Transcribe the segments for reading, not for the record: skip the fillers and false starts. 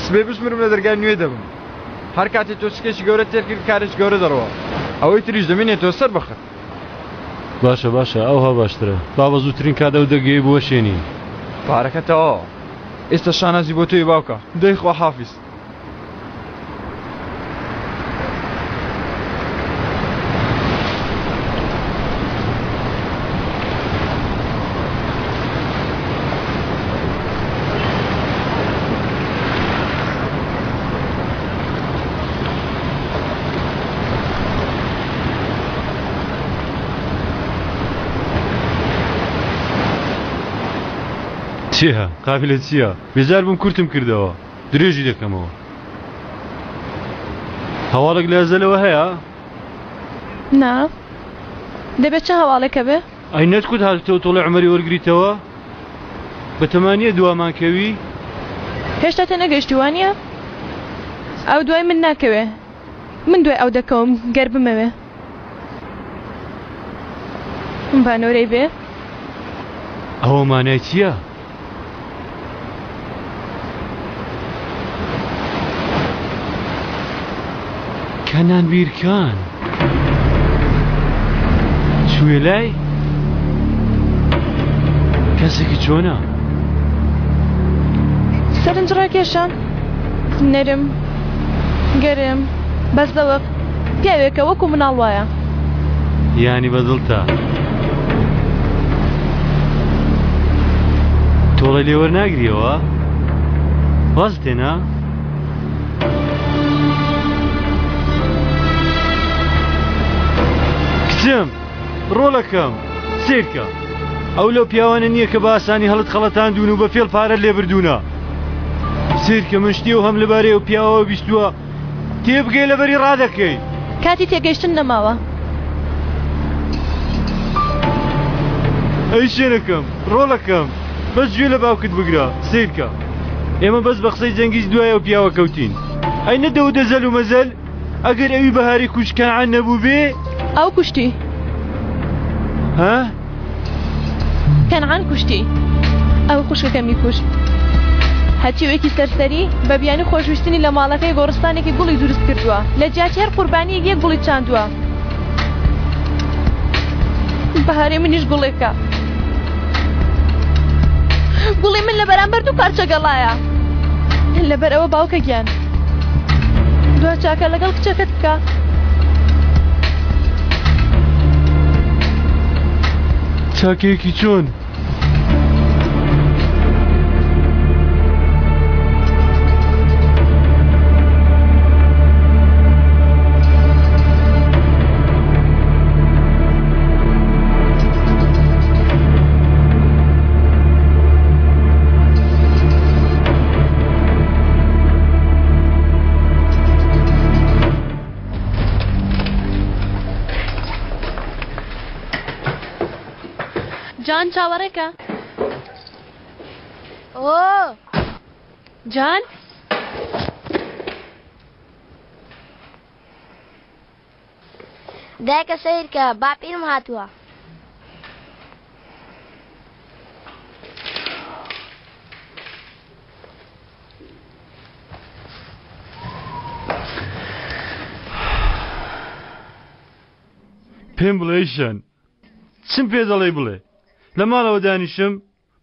سبێ بسمرم لە دەرگای نوێ دەبم هەر کاتێک تۆ چکێکی گەورە تێر کرد کارێک گەورە دەڕەوە ئەوەی تریش دەمێنێتەوە سەر بەخت باشە باشە ئەوها باشترە با بە زووترین کاتە و دەگەی بووە شوێنی پارەکەتەوە ئێستا شانازی بۆ تۆی باوکە دەی خوا حافیز چیە؟ قابلت چییە؟ بێزار بووم کورتم کردەوە درێژی دەکەمەوە هەواڵێک لە ئەزەلەوە هەیە؟ نا دەبێت چه هەواڵێکە بێ؟ ئەی نەتکوت هاتووە تۆڵی عومەری وەرگریتەوە؟ بە تەمانیە دوامانکەوی؟ هێشتا تە نەگەیشتی وانییە؟ ئەو دوای من ناکەوێ من دوای ئەو دەکەوم گەر بمەوێ بانۆرەی بێ؟ ئەوە مانای چییە؟ کەنان بیرکان چوویە لای؟ کەسێکی چۆنە؟ سەرنج ڕاکێشان نەرم گەرم بەزەوەق پیاوێکە وەکو مناڵ وایە یانی بەدڵتە تۆڵە لێوەرناگریەوە؟ واز تێنا؟ کچم ڕۆڵەکەم سیرکە ئەو لەو پیاوانە نییە کە بە ئاسانی هەڵت خەڵەتاندون و بە فێڵ پارە لێبردوونە سیرکە من شتی و هەم لەبارەی و پیاوەوە بیستووە تێبگەی لەبەری ڕادەکەی کاتی تێگەیشتن نەماوە ئەی شوێنەکەم ڕۆڵەکەم بەس گوێ لە باوکت بگرە سیرکە ئێمە بەس بە قسەی جەنگیز دوایە و پیاوە کەوتین ئەی نەدە و دەزەل و مەزەل ئەگەر ئەوی بەهاری کوشکەعان نەبوو بێ ئەو کوشتی ها؟ کەنعان کوشتی ئەو خوشکەکەمی کوشت هەچیوێکی سەرسەری بە بیانی خۆشویستنی لە ماڵەکەی گۆڕستانێکی گوڵی دروست کردووە لە جیاتی هەر قوربانیەک یەک گوڵی چاندووە بەهارەی منیش گوڵێکە گوڵی من لە بەرامبەر دوو پارچە گەڵایە لەبەر ئەوە باوکە گیان دوا چاکە لەگەڵ کچەکەت بکە چاکەیەکی چۆن؟ جان چاوەڕێکە ئۆ جان دایکە سەیرکە باپیرم هاتووە پێم بڵێ شان چم پێ دەڵێ بڵێ لە ماڵەوە دانیشم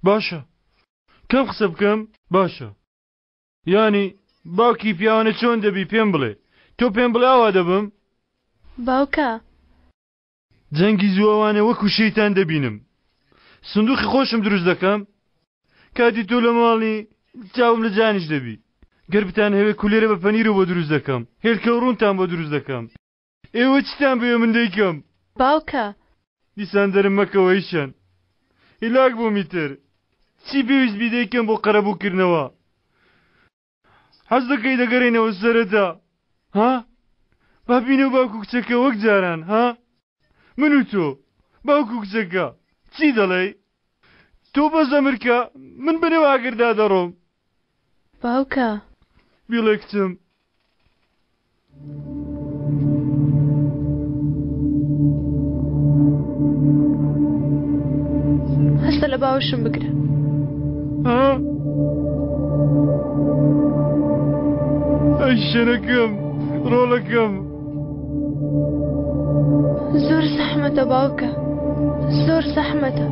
باشە کەم قسە بکەم باشە یانی باوکی پیاوانە چۆن دەبی پێم بڵێ تۆ پێم بڵێ ئاوا دەبم باوکە جەنگی زووەوانە وەکو شەیتان دەبینم سندوقی خۆشم دروست دەکەم کاتی تۆ لە ماڵی چاوم لە جانیش دەبی گەر بتان هەوێ کولێرە بە پەنیر بۆ دروست دەکەم هێلکە ڕوونتان بۆ دروست دەکەم ئێوە چتان بێ من دەیکەم باوکە دیسان دەرم مەکەوەیشان هیلاک بۆ میتر چی پێویست بی دەیکەم بۆ قەرەبووکردنەوە حەز دەکەی دەگەڕێنەوە سەرەتا ها با بینە باوکو کچەکە وەک جاران ها من و تۆ باوکو کچەکە چی دەڵێ تۆ بە زەمرکە من بنەوە ئاگردا دەڕۆم باوکە بیڵێ کچم هەستە لە باوشم بگرە ها ئەی شەنەکەم ڕۆڵەکەم زۆر زەحمەتە باوکە، زۆر زەحمەتە.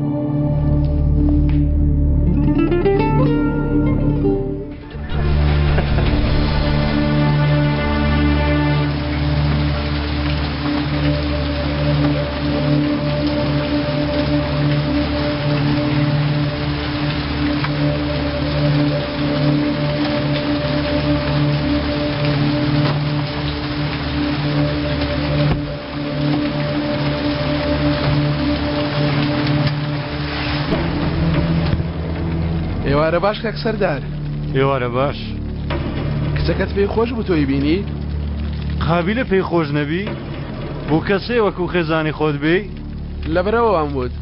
ئێوارە باش کاک سەردار ئێوارە باش کچەکەت پێی خۆش بوو تۆی بینی قابلە پێی خۆش نەبی بۆ کەسێ وەکو خێزانی خۆت بێ لەبەرەوەوان بوت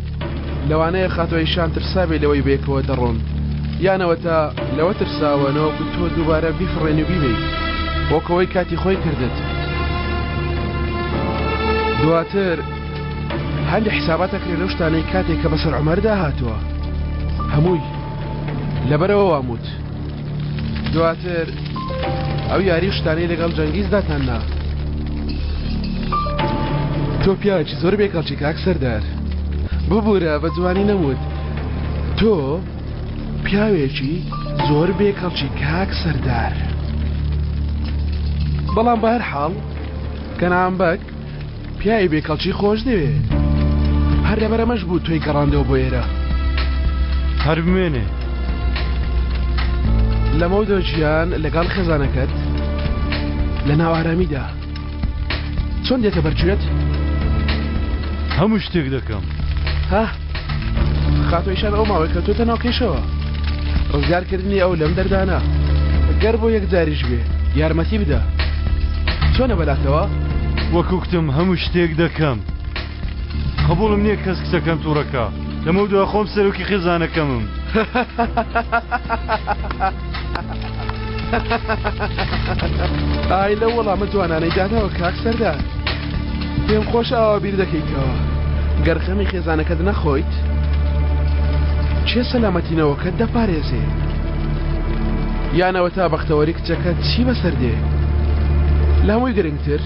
لەوانەیە خاتۆی شان ترسا بێ لەوەی بێکەوە دەڕۆن یانەوە تا لەوە ترساوەنەوە کو تۆ دووبارە بیفڕێن و بیبێ وەکەوەی کاتی خۆی کردت دواتر هەندێک حساباتەکرێ لەو شتانەی کاتێک کە بەسەر عومەردا هاتووە هەمووی لەبەرەوە واموت دواتر ئەو یاری شتانەی لەگەڵ جەنگیزداتان نا تۆ پیاوێکی زۆر بێکەڵکی کاک سەردار ببوورە بە جوانی نەموت تۆ پیاوێکی زۆر بێکەڵکی کاک سەردار بەڵام بە هەر حاڵ کەنامبەک پیاوی بێکەڵکی خۆش دەوێ هەر لەبەرەمەش بوو تۆی گەڕاندەوە بۆ ئێرە هەر بمێنێ لەمە دۆژیان لەگەڵ خێزانەکەت لە ناو ئارامیدا چۆن دێتە بەرگوێت هەموو شتێک دەکەم ها خاتۆیشان ئەو ماوەی کە تۆتە ناو کێشەوە ڕزگارکردنی ئەو لەم دەردانە گەر بۆ یەک جاریش بێ یارمەتی بدە چۆنە بەلاتەوە وەکو کتم هەموو شتێک دەکەم قبوڵم نییە کەس کچەکەم تووڕەکە لەمە دووە خۆم سەرۆکی خێزانەکەمم ئای لە وەڵامە جوانانەی داداوە کاک سەردار پێم خۆش ئاوا بیر دەکەیتەوە گەرخەمی خێزانەکەت نەخۆیت چێ سەلامەتینەوەکەت دەپارێزێ یانەوە تا بەختەوەری کچەکە چی بەسەر دێ لەمووی گرنگتر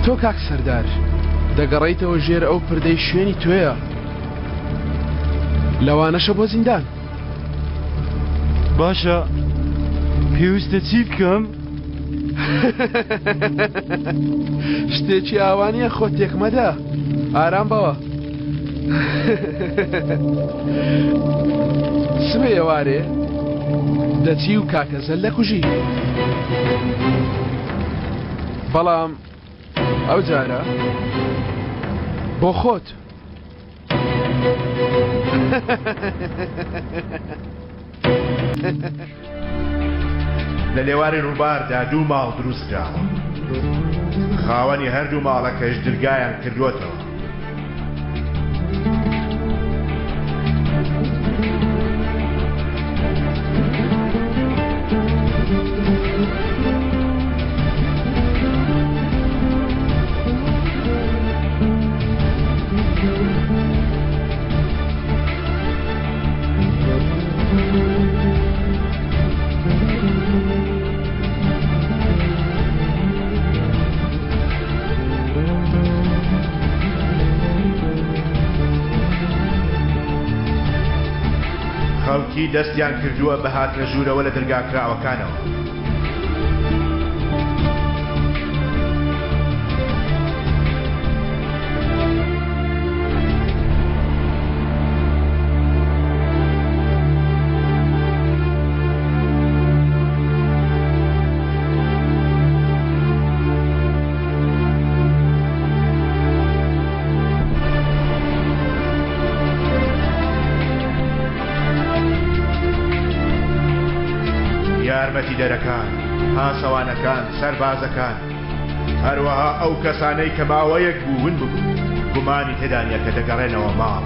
تۆ کاک سەردار دەگەڕێیتەوە ژێر ئەو پردەی شوێنی توێیە لەوانەشە بۆ زیندان باشە پێویستە چی بکەم شتێکی ئاوانیە خۆت تێکمەدا ئارام بەوە سبێ ئێوارێ دەچی و کاکەزەل دەکوژی بەڵام ئەو جارە بۆ خۆت لە لێواری ڕووباردا دوو ماڵ دروستکراوە خاوەنی هەردوو ماڵەکەش درگایان کردووەتەوە خەڵکی دەستیان کردووە بە هاتنە ژوورەوە لە دەرگاکراوەکانەوە یارمەتی دەرەکان پاسەوانەکان سەربازەکان هەروەها ئەو کەسانەی کە ماوەیەک بوون ببوو گومانی تێدانە کە دەگەڕێنەوە ماڵ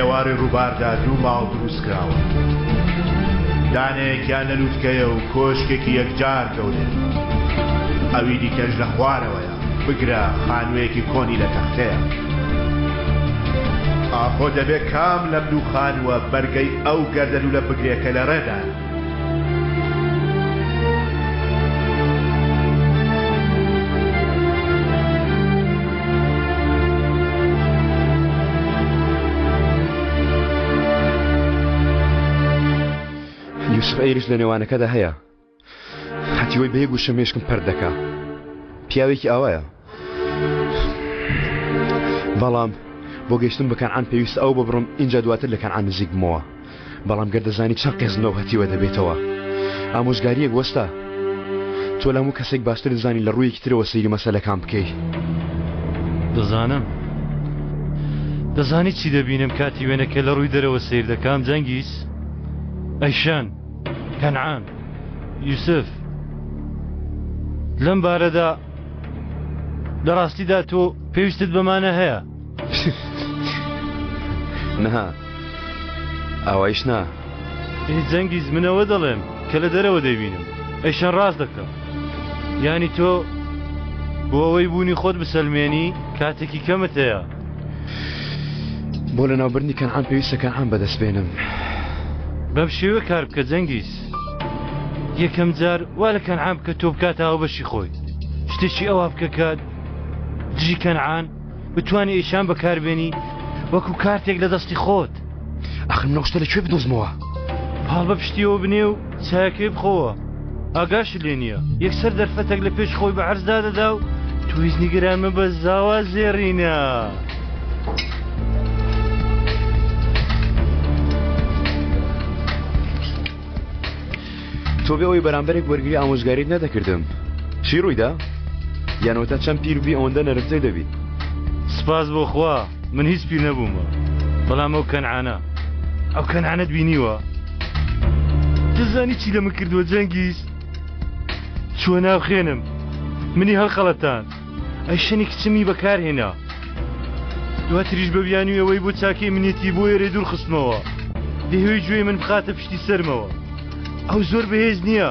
ئێوارەی ڕووباردا 2 ماڵ دروست کراوە. دانەیەکیان لە لووتکەیە و کۆشکێکی یەکجار گەورێ. ئەوی دیکەش لە خوارەوەیە، بگرە خانوویەکی کۆنی لە تەختەیە. ئاخۆ دەبێت کام لەم دوو خانووە بەرگەی ئەو گەردەلوولە بگرێکە لە ڕێدان. یوسف ئەیریش لە نێوانەکەدا هەیە، هەتیوەی بەیەک و شەمێشکم پەر دەکا. پیاوێکی ئاوایە، بەڵام بۆ گەیشتن بە کەنعان پێویست ئەو ببڕم اینجا دواتر لە کەنعان نزیک بمەوە. بەڵام گەر دەزانی چەند قێزنەوە هەتیوە دەبێتەوە. ئامۆژگاریەک وەستا، تۆ لە هەموو کەسێک باشتر دەزانی لە ڕوویەکی ترەوە سەیری مەسەلەکان بکەی. دەزانی چی دەبینم کاتی وێنەکە لە ڕووی دەرەوە سیر دەکام جەنگیز؟ ئەیشان، کەنعان، یوسف، لەم بارەدا لە ڕاستیدا تۆ پێویستت بەمانە هەیە؟ نەها، ئاوایش نا. جەنگیز منەوە دەڵێم کە لە دەرەوە دەبینم. ئەیشان ڕاست دەکەم، یانی تۆ بۆ ئەوەی بوونی خۆت بسەلمێنی کاتێکی کەمت هەیە. بۆ لە ناوبردنی کەنعان پێویستە کەنعان بەدەست بێنم. بەم شێوە کار بکە جەنگیز. یەکەم جار وا لە کەنعان بکە تۆ بکاتەوە بەشی خۆی. شتێکی ئەوە بکە کات دژی کەنعان بتوانێت ئیشان بەکاربێنی وەکو کارتێک لە دەستی خۆت. ئەخ من ئەو شتە لەکوێ بدۆزمەوە؟ پاڵ بە پشتیەوە بنێ و چاکەی بخۆوە. ئاگاش لێ نییە یەکسەر دەرفەتێک لە پێش خۆی بە عەرزدا دەدا و تو هیچ نیگەرانمە بە زاوا زێڕینە. تۆ بێ ئەوەی بەرامبەرێک وەرگری ئامۆژگاریت نەدەکردم. چی ڕوویدا؟ یانەوەتە چەند پیربی ئەوەندە نەرفتەی دەبیت؟ سپاس بۆ خوا، من هیچ پیر نەبوومە. بەڵام ئەو کەنعانە، ئەو کەنعانەت بینیوە؟ دەزانی چی لەمە کردووە جەنگیز؟ چووە ناو خێنم، منی هەڵخەڵەتان، ئەی شەنی کچمی بەکارهێنا. دواتریش بە بیانی ئەوەی بۆ چاکەی منێتی بۆ ئێرە دوور خستمەوە. دەهێوی گوێی من بخاتە پشتی سەرمەوە. ئەو زۆر بەهێز نییە.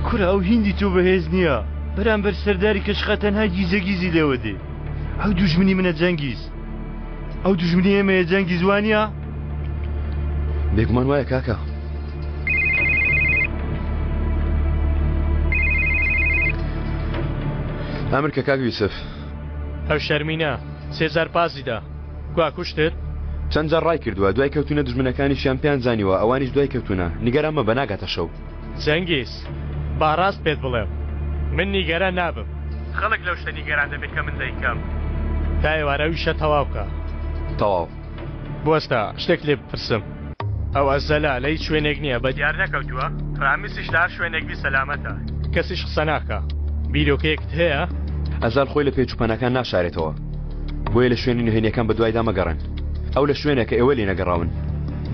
کورە ئەو هیندی تۆ بەهێز نییە. بەرامبەر سەرداری کەشخە تەنها گیزەگیزی لێوە دێ. ئەو دوژمنی منە جەنگیز. ئەو دوژمنی ئێمەیە جەنگیز وانە؟ بێگومان وایە کاکە. ئەمر کە کاک یوسف. ئەو شەرمینە 3000 پازیدا. گوا کوشتت؟ چەند جار ڕای کردووە، دوای کەوتونە دژمنەکانیشیان پێیان زانیوە، ئەوانیش دوای کەوتونە. نیگەران مە بە ناگاتە شەو. جەنگیز، با ڕاست پێت بڵێم، من نیگەران نابم. خەڵک لەو شتە نیگەران دەبێت کە من دەیکەم. تا ئێوارە ویشە تەواو بکە. تەواو. بوەستە شتێک لێ بپرسم. ئەو ئەزەلا لە هیچ شوێنێک نییە بە دیار نەکەوتووە؟ ڕامیسیش لە هەر شوێنێک بی سەلامەتە. کەسیش قسە ناکە. بیرۆکەیەکت هەیە؟ ئەزال خۆی لە پێچوپەنەکان ناشارێتەوە. بۆیە لە شوێنی نهێنیەکان بە دوایدا مەگەڕن. ئەو لە شوێنێکە ئێوە لێ نەگەڕاون.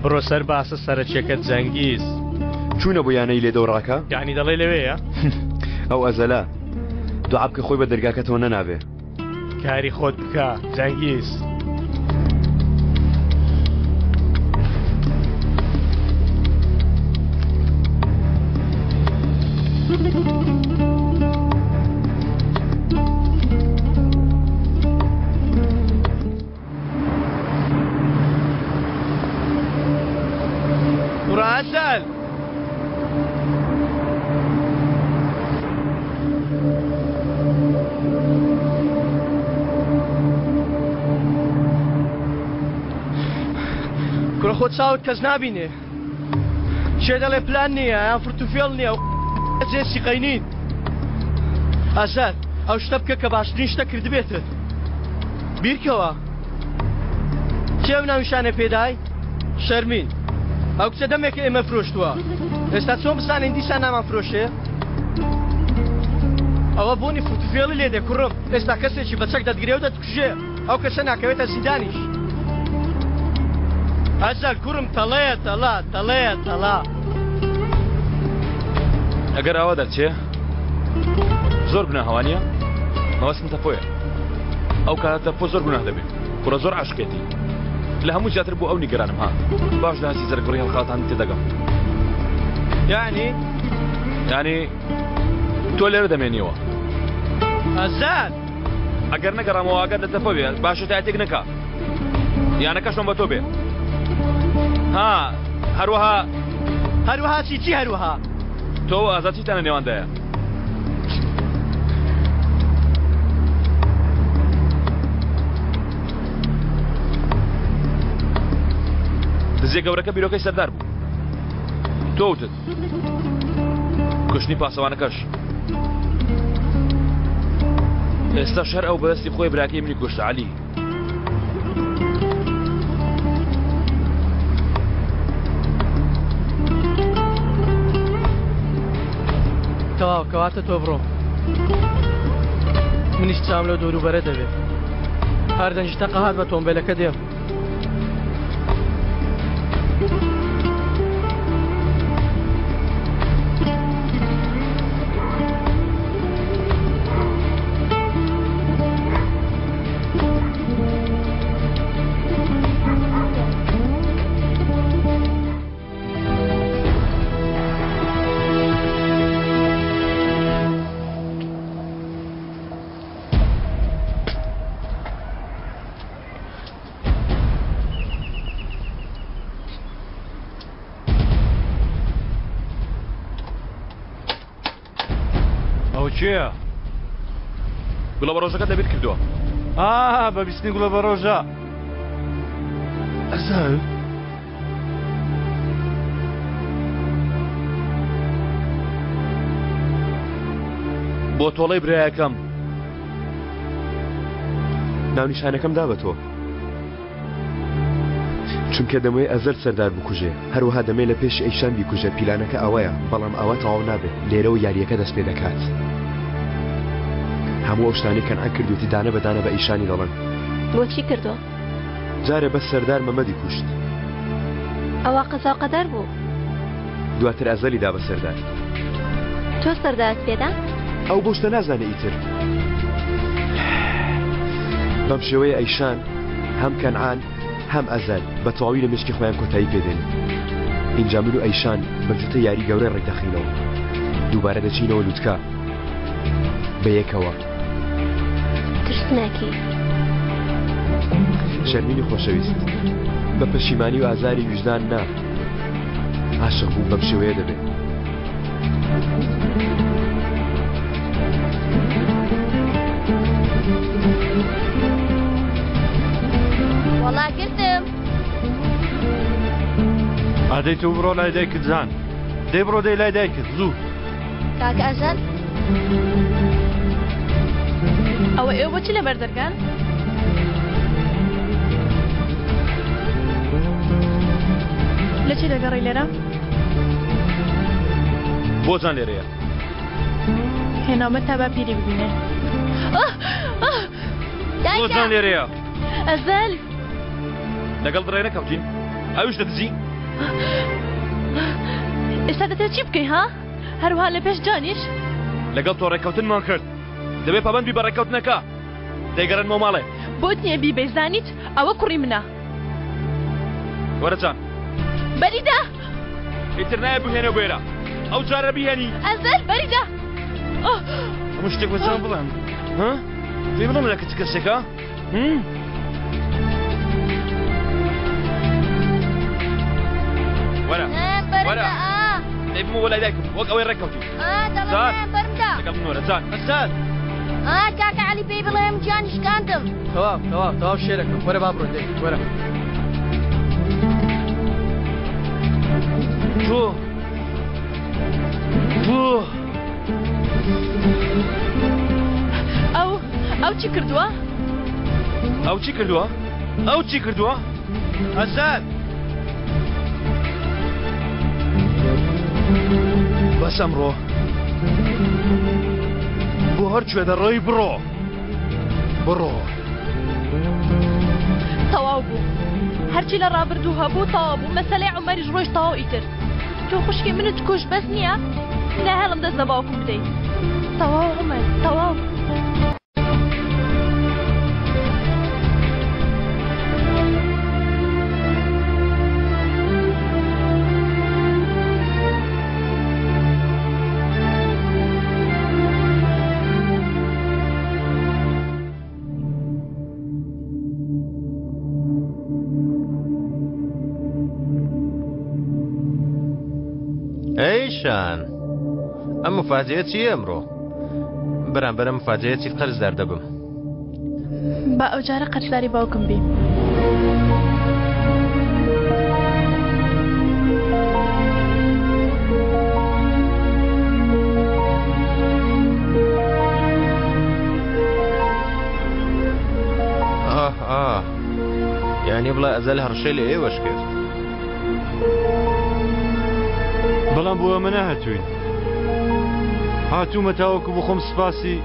بڕۆ سەر باسە سەرچێکت جەنگیز. چوونە بۆ یانەی لێ دەوڕاکە؟ یعنی دەڵێ لەوەیە؟ ئەو ئەزەلا دوعا بکە خۆی بە دەرگاکەتەوە نەنابێ. کاری خۆت بکە جەنگیز. مراسل کوڕە خۆت چاوت کەس نابینێ. شێ دەڵێ پلان نییە یان فرتوفێڵ نییە و جێسی قەینین. ئازاد ئەو شتە بکە کە باشترین شتە کردبێتت. بیرکەوە کێو ناویشانە پێدای؟ شەرمین ئەو کچە دەمێکە ئێمە فرۆشتووە. ئێستا چۆن بزانین دیسان نامان فرۆشێ؟ ئەوە بۆنی فرتوفێڵی لێ دێ کوڕم. ئێستا کەسێکی بەچەک دەتگرێ و دەتکوژێ. ئەو کەسە ناکەوێتە زیندانیش. ئازاد کوڕم تەڵەیە تەڵا تەڵەیە تەڵا. ئەگەر ئەوە دەرچێ زۆر گوناهەوانیە؟ مەوەسم تەپۆیە. ئەو کاتە تەپۆ زۆر گوناه دەبێت. کوڕە زۆر عاشقێتی. لە هەموو جاتر بۆ ئەو نیگەرانم ها باش داسی زەرگڕی هەڵخاتان تێدەگەم یعنی تۆ لێرە دەمێنیەوە ئازاد ئەگەر نەگەڕامەوە ئەگەر دەتەفە بێ باشە تایەتێک نەکا یانە کەشم بە تۆ بێ ها هەروەها چی هەروەها تۆ ئازاتیتانە نێواندایە دزێ گەورەکە بیرۆکەی سەردار بوو تۆ وتت کوشتنی پاسەوانەکەش ئێستا شەر ئەو بەدەستی خۆی براکەی منی کوشتە عەلی تەواو کەواتە تۆ بڕۆ منیش چام لەو دەوروبەرە دەبێت هەر دەنجتە قەهات بە تۆمبێلەکە دێم چییە؟ گوڵە بە ڕۆژەکە دەبێت کردووە بە بیستنی گوڵە بە ڕۆژە ئەزال بۆ تۆڵەی برایەکەم ناونیشانەکەم دا بە تۆ چونکە دەمەوێت ئەزەر سەردار بکوژێ هەروەها دەمێت لە پێش ئەیشان بیکوژە پیلانەکە ئەوەیە بەڵام ئەوە تەواو نابێت لێرەوە یاریەکە دەست پێ دەکات هەموو ئەو شتانی کەنعان کردوتی دانە بەدانە بە ئیشانی دەڵێن بۆچی کردو؟ جارێ بەس سەردار مەمەدی کوشت ئەوە قەزا قەدەر بوو دواتر ئەزەلی دا بە سەردار تۆ سەردارت پێدا؟ ئەو بۆ شتە نازانە ئیتر بەم شێوەیە ئەیشان هەم کەنعان هەم ئەزەل بە تەواوی لە مشکی خۆیان کۆتایی پێدێن اینجا من و ئەیشان بەجوتە یاری گەورە ڕێکدەخینەوە دووبارە دەچینەوە لوتکە بە یەکەوە ترسناکی شەرمینی خۆشەویست بە پەشیمانی و ئازاری وجدان نا عاشق بوو بەم شێوەیە دەبێت وەڵا کردم ئادەی تۆ بڕۆ لای دایکت زان دەی بڕۆ دەی لای دایکت زوو کاکە ئەزەل ئەوە ئێوە بۆچی لەبەر دەرگان؟ لە چی دەگەڕی لێرە؟ بۆچان لێرەیە هێناومە تا با پیری ببینێ بۆچان لێرەیە ئەزەل لەگەڵ دڕێ نەکەوتین ئەوش دەدزی ئێستا دەتێت چی بکەی ها؟ هەروها لە پێش جانیش؟ لەگەڵ تۆ ڕێکەوتنمان کرد دەبێت پابەندبی بە ڕێکەوتنەکە دەیگەڕێنمەوە ماڵێ بۆت نییە بیبەیزانیت ئەوە کوڕی منە وەرەچان بەریدا ئیتر نایە بهێنە بێرە ئەو جارە بیهێنی ئەزەل بەریدا هەموو شتێک بەچان بڵێم پێی بڵێم لە کچ کەسێکە وەرە وەرە دەیبمە وە لای دایکم وەک ئەوەی ڕێکەوتی لەگەڵ منۆرە جان ئەزاد کاکە عەلی پێی بڵێم گیانی شکاندم تەواو شێرەکەم وەرە با بڕۆ دەی وەرە ئەو چی کردووە؟ ئەو چی کردووە؟ ئەو چی کردووە؟ ئەزاد بەس ئەمڕۆ بۆ هەر کوێ دەڕۆی بڕۆ تەواو بوو هەرچی لە ڕابردوو هەبوو تەواو بوو مەسەلەی عومەریش ڕۆژ تەواو ئیتر تۆ خوشکی منت کوش بەس نییە؟ لا هەڵم دەست لە باوکم بدەیت تەواو عومەر تەواو ئەیشان ئەم مفاجەیە چی ئەمڕۆ بەرامبەرە مفاجەیەکی قەرزدار دەبم با ئەو جارە قەرزداری باوکم بی یعنی بڵێ ئەزەل هەڕشەی لە ئێوەش کرد بەڵام بۆ ئەمە نەهاتووین هاتوومە تاوەکو بخۆم سپاسی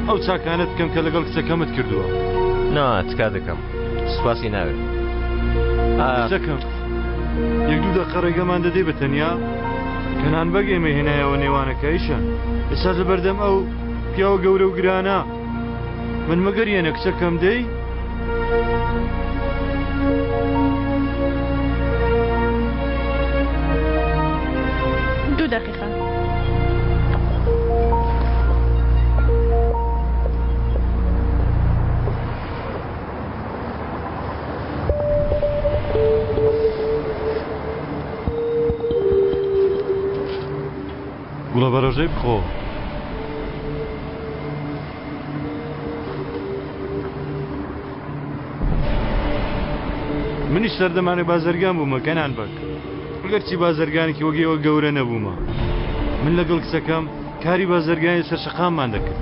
ئەو چاکانت بکەم کە لەگەڵ کچەکەمت کردووە نا تکا دەکەم سپاسی ناوێت کچەکەم یەک دوو دەقە ڕێگەمان دەدەی بە تەنیا کەنان بەگێمە هێنایەوە نێوانەکەیشان ئێستا لەبەردەم ئەو پیاوە گەورە و گرانە من مەگەریەنە کچەکەم دەی دو دقیقة گوڵە بەڕۆژەی بخۆ منیش سەردەمانە بازرگان بوومە کەنان بەک گەرچی بازرگانێکی وەگەیەوە گەورە نەبوومە من لەگەڵ کچەکەم کاری بازرگانی سەرشەقاممان دەکرد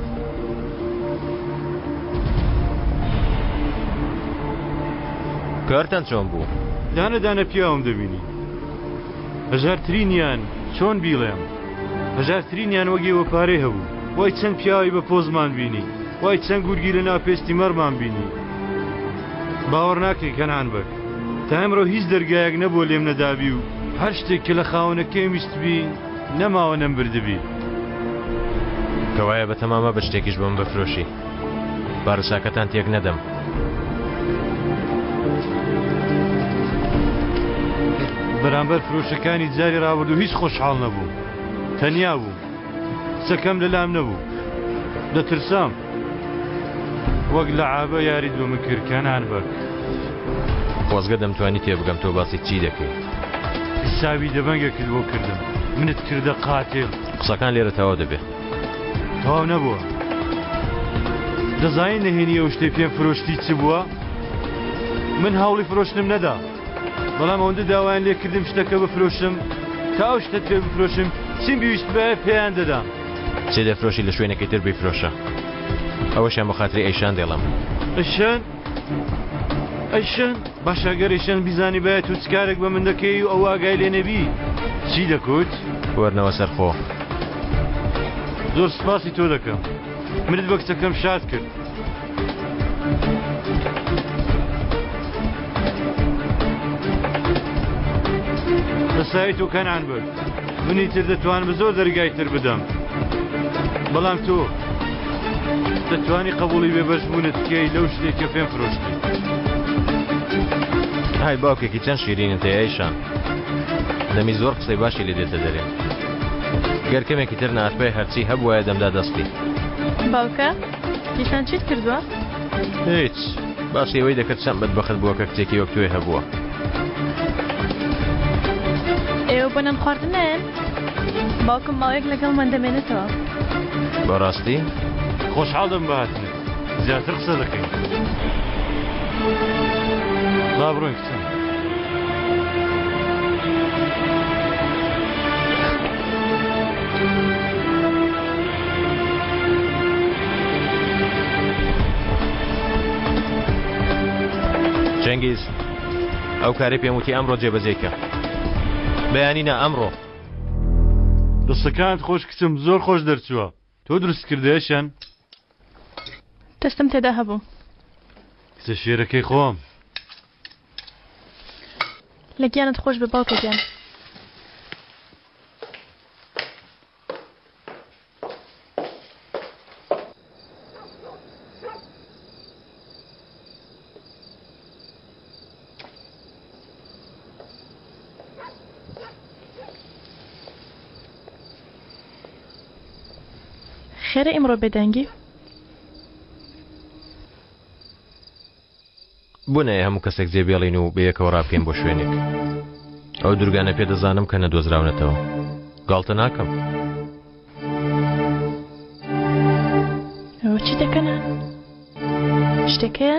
کارتان چۆن بوو دانە دانە پیاوم دەبینی هەژارترینیان چۆن بیڵێم هەژارترینیان وەگەیەوە پارەی هەبوو وای چەند پیاوی بە پۆزمان بینی وای چەند گورگی لە ناپێستی مەڕمان بینی باوەڕ ناکەی کەنان بەک تا ئەمڕۆ هیچ دەرگایەک نەبوو لێم نەدابی و هەر شتێک کە لە خاوەنەکەی ویستبی نەماوە نەمبردبی کەوایە بە تەمامە بە شتێکیش بم بفرۆشی بارساکەتان تێک نەدەم بەرامبەر فرۆشەکانی جاری ڕابرد و هیچ خۆشحاڵ نەبوو تەنیا بوو سەکەم لەلام نەبوو دەترسام وەک لە عابە یاریت بۆ من کرد کەنان بەک خۆزگە دەمتوانی تێبگەم تۆ باسی چی دەکەیت حسابی دەبەنگێکت بۆ کردم منت کردە قاتێڵ قسەکان لێرە تەواو دەبێت تەواو نەبووە دەزانین نەهێنیە و شتێ پێم فرۆشتی چ بووە من هەوڵی فرۆشتم نەدا بەڵام ئەوەندە داوایان لێ کردم شتەکە بفرۆشم تا ئەو شتت پێ بفرۆشم چیم پێویست بە پێیان دەدام چێ دەفرۆشی لە شوێنێکی تر بیفرۆشە ئەوەشیان بە خاتری ئەیشان دێڵم ئەیشان ئەیشان باشەگەر ئەیشان بیزانی باید و چکارێک بە من دەکەی و ئەو ئاگای لێ نەبی چی دەکوت وەرنەوە سەرخۆ زۆر سپاسی تۆ دەکەم منت بە کچەکەم شاد کرد دەسایی تۆ کەنان بەر منی تر دەتوان بە زۆر دەرگای تر بدەم بەڵام تۆ دەتوانی قبولی بێبەشبوونت بکەی لەو شتێکە پێم فرۆشتی های باوکێکی چەند شیرینت هەیە ئەیشان دەمی زۆر قسەی باشی لێ دێتە دەرێ گەرکەمێکی تر ناتبێ هەرچی هەبوایە دەمدا دەستی باوکە کیسان چیت کردووە؟ هیچ باسی ئەوەی دەکرد چەند بەدبەخت بووە کە کچێکی وەک توێ هەبووە ئێوە بۆ نان خواردنێن؟ باوکم ماوەیەک لەگەڵمان دەمێنێتەوە بەڕاستی؟ خۆشحاڵ دەم بەهاتنت زیاتر قسە دەکەین با بڕۆین کچم جەنگیز ئەو کارەی پێم وتی ئەمڕۆ جێبەجێکە بەیانینە ئەمڕۆ دەستەکانت خۆش کچم زۆر خۆش دەرچووە تۆ دروست کردەیەشان دەستم تێدا هەبوو کچە شێرەکەی خۆم لە گیانت خۆش بە باوکە گیان خێرە ئیمڕۆ بێدەنگی بوونایە هەموو کەسێک جێبێڵین و بەیەکەوە ڕابکەین بۆ شوێنێک ئەو دوورگانە پێدەزانم کە نەدۆزراونەتەوە گاڵتە ناکەم. ئەوە چی دەکەنان؟ شتێکەیە؟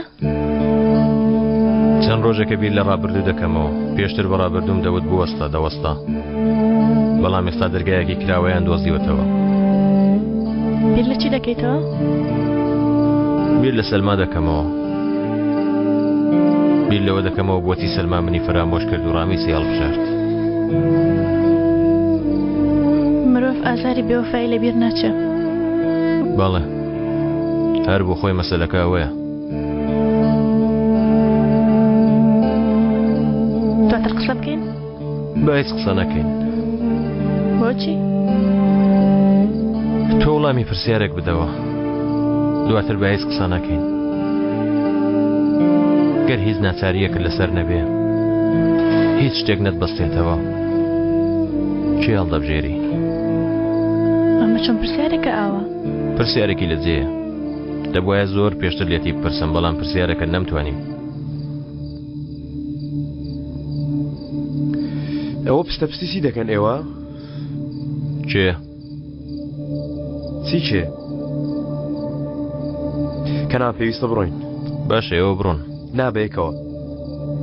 چەند ڕۆژێکە بیر لە ڕابردوو دەکەمەوە. پێشتر بە ڕابردووم دەوت بوەستە دەوەستا. بەڵام ئێستا دەرگایەکی کراوەیان دۆزیوەتەوە. بیر لە چی دەکەیتەوە؟ بیر لە سەلما دەکەمەوە. بیر لەوە دەکەمەوە بۆتی سەلما منی فرامۆش کرد و ڕامیسی هەڵبژارد. مرۆڤ ئازاری بێوەفایی لە بیر ناچێ. بەڵێ هەر بۆ خۆی مەسەلەکە ئەوەیە. دواتر قسە بکەین؟ با هیچ قسە نەکەین. بۆچی؟ تۆ وەڵامی پرسیارێک بدەوە. دواتر با هیچ قسە نەکەین. گەر هیچ ناچاریەکت لەسەر نەبێ هیچ شتێک نەتبەستێتەوە چی هەڵدەبژێری؟ ئەمە چۆن پرسیارێکە ئاوە؟ پرسیارێکی لە جێیە. دەبوایە زۆر پێشتر لێتی بپرسم بەڵام پرسیارەکە نەمتوانیم. ئەوە پستە پستی دەکەن ئێوە؟ چێ؟ چی چێ؟ کەنا پێویستە بڕۆین. باشە ئێوە بڕۆن. نابەیەکەوە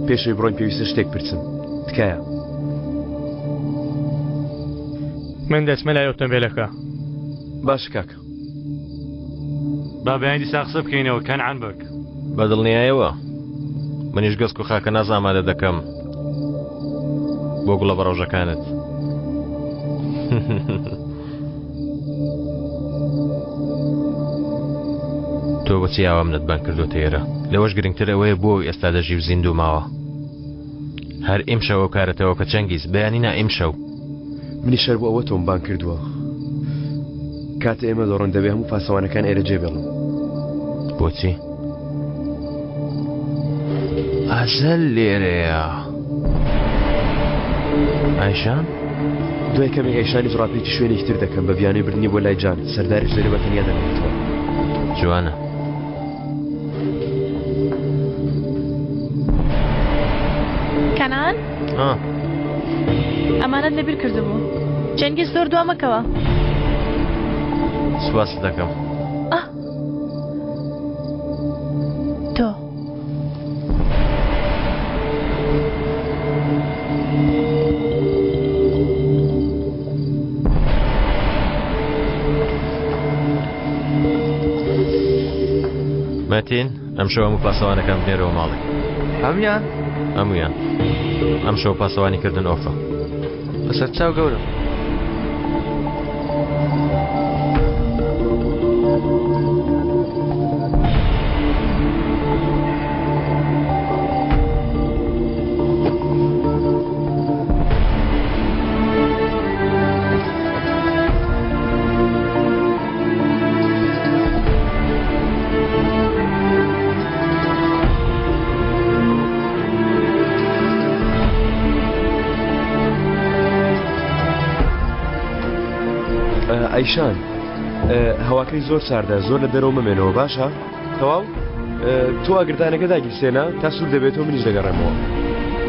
پێشەوەی بڕۆین پێویستە شتێک پرسم. تکایە من دەچمە لای ئۆتۆمبیلەکە. باش کاکە. با بەیانی دیسا قسە بکەینەوە کەنعان بک. بەدڵنیایەوە منیش گەسک و خاکە ناز ئامادە دەکەم بۆ گوڵە بەڕۆژەکانت. تۆ بۆچی ئاوا منت بان کردوتە ئێرە؟ لەوەش گرنگتر ئەوەیە بۆ ئێستا دەژی و زیندوو ماوە. هەر ئیمشەوە کارەتەوە کە چەنگیز بەیانینا ئیمشەو. منی شەر بۆ ئەوە تۆم بان کردووە کاتە ئێمە دەڕۆن دەبێ هەموو پاسەوانەکان ئێرە جێبێڵم. بۆچی؟ ئەزەل لێرەیە. ئایشان؟ دوای کەمێک ئەیشانی ڕاپێکی شوێنێکی تر دەکەم بە بیانەی برنی بۆ لای جان سەرداری زۆری بە تەنیا دەمێتەوە. جوانە. کەنان؟ ئەمانەت لەبیر کردبوو. چەنگیز زۆر دوا مەکەوە. سوپاس دەکەم. تۆ مەتین ئەم شەو هەموو پاسەوانەکان بنێرەوە ماڵی. هەمویان؟ هەمویان. ئەم شەو پاسەوانی کردن ئۆفە. بەسەر چاو گەورم. ئەیشان هەواکەی زۆر ساردە زۆر لە دەرەوە مەمێنەوە باشە؟ تەواو؟ تۆ ئاگردانەکە داگیرسێنە تا سوور دەبێتەوە منیش دەگەڕێمەوە.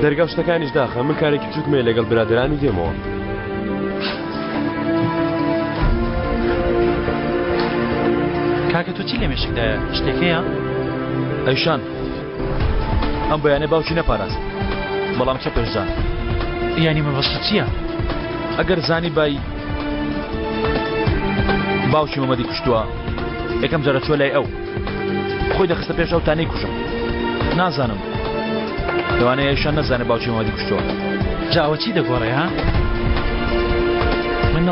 دەرگا و شتەکانیش داخە من کارێکی بچووکمێ لەگەڵ برادران و دێمەوە. کاکە تۆ چی لە مێشکدایە؟ شتێکەیە؟ ئەیشان ئەم بەیانێ باوکی نەپاراست بەڵام چە پێشزان. یانی مەبەستە چییە؟ ئەگەر زانی بای باوکی مەمەدی کوشتووە یەکەم جارە چوە لای ئەو خۆی دەخستە پێش ئەو تانەی کوژم. نازانم لەوانەیە ئەیشان نەزانێ باوکی مەمەدی کوشتووە. جا ئەوە چی دەگۆڕێ ها؟ من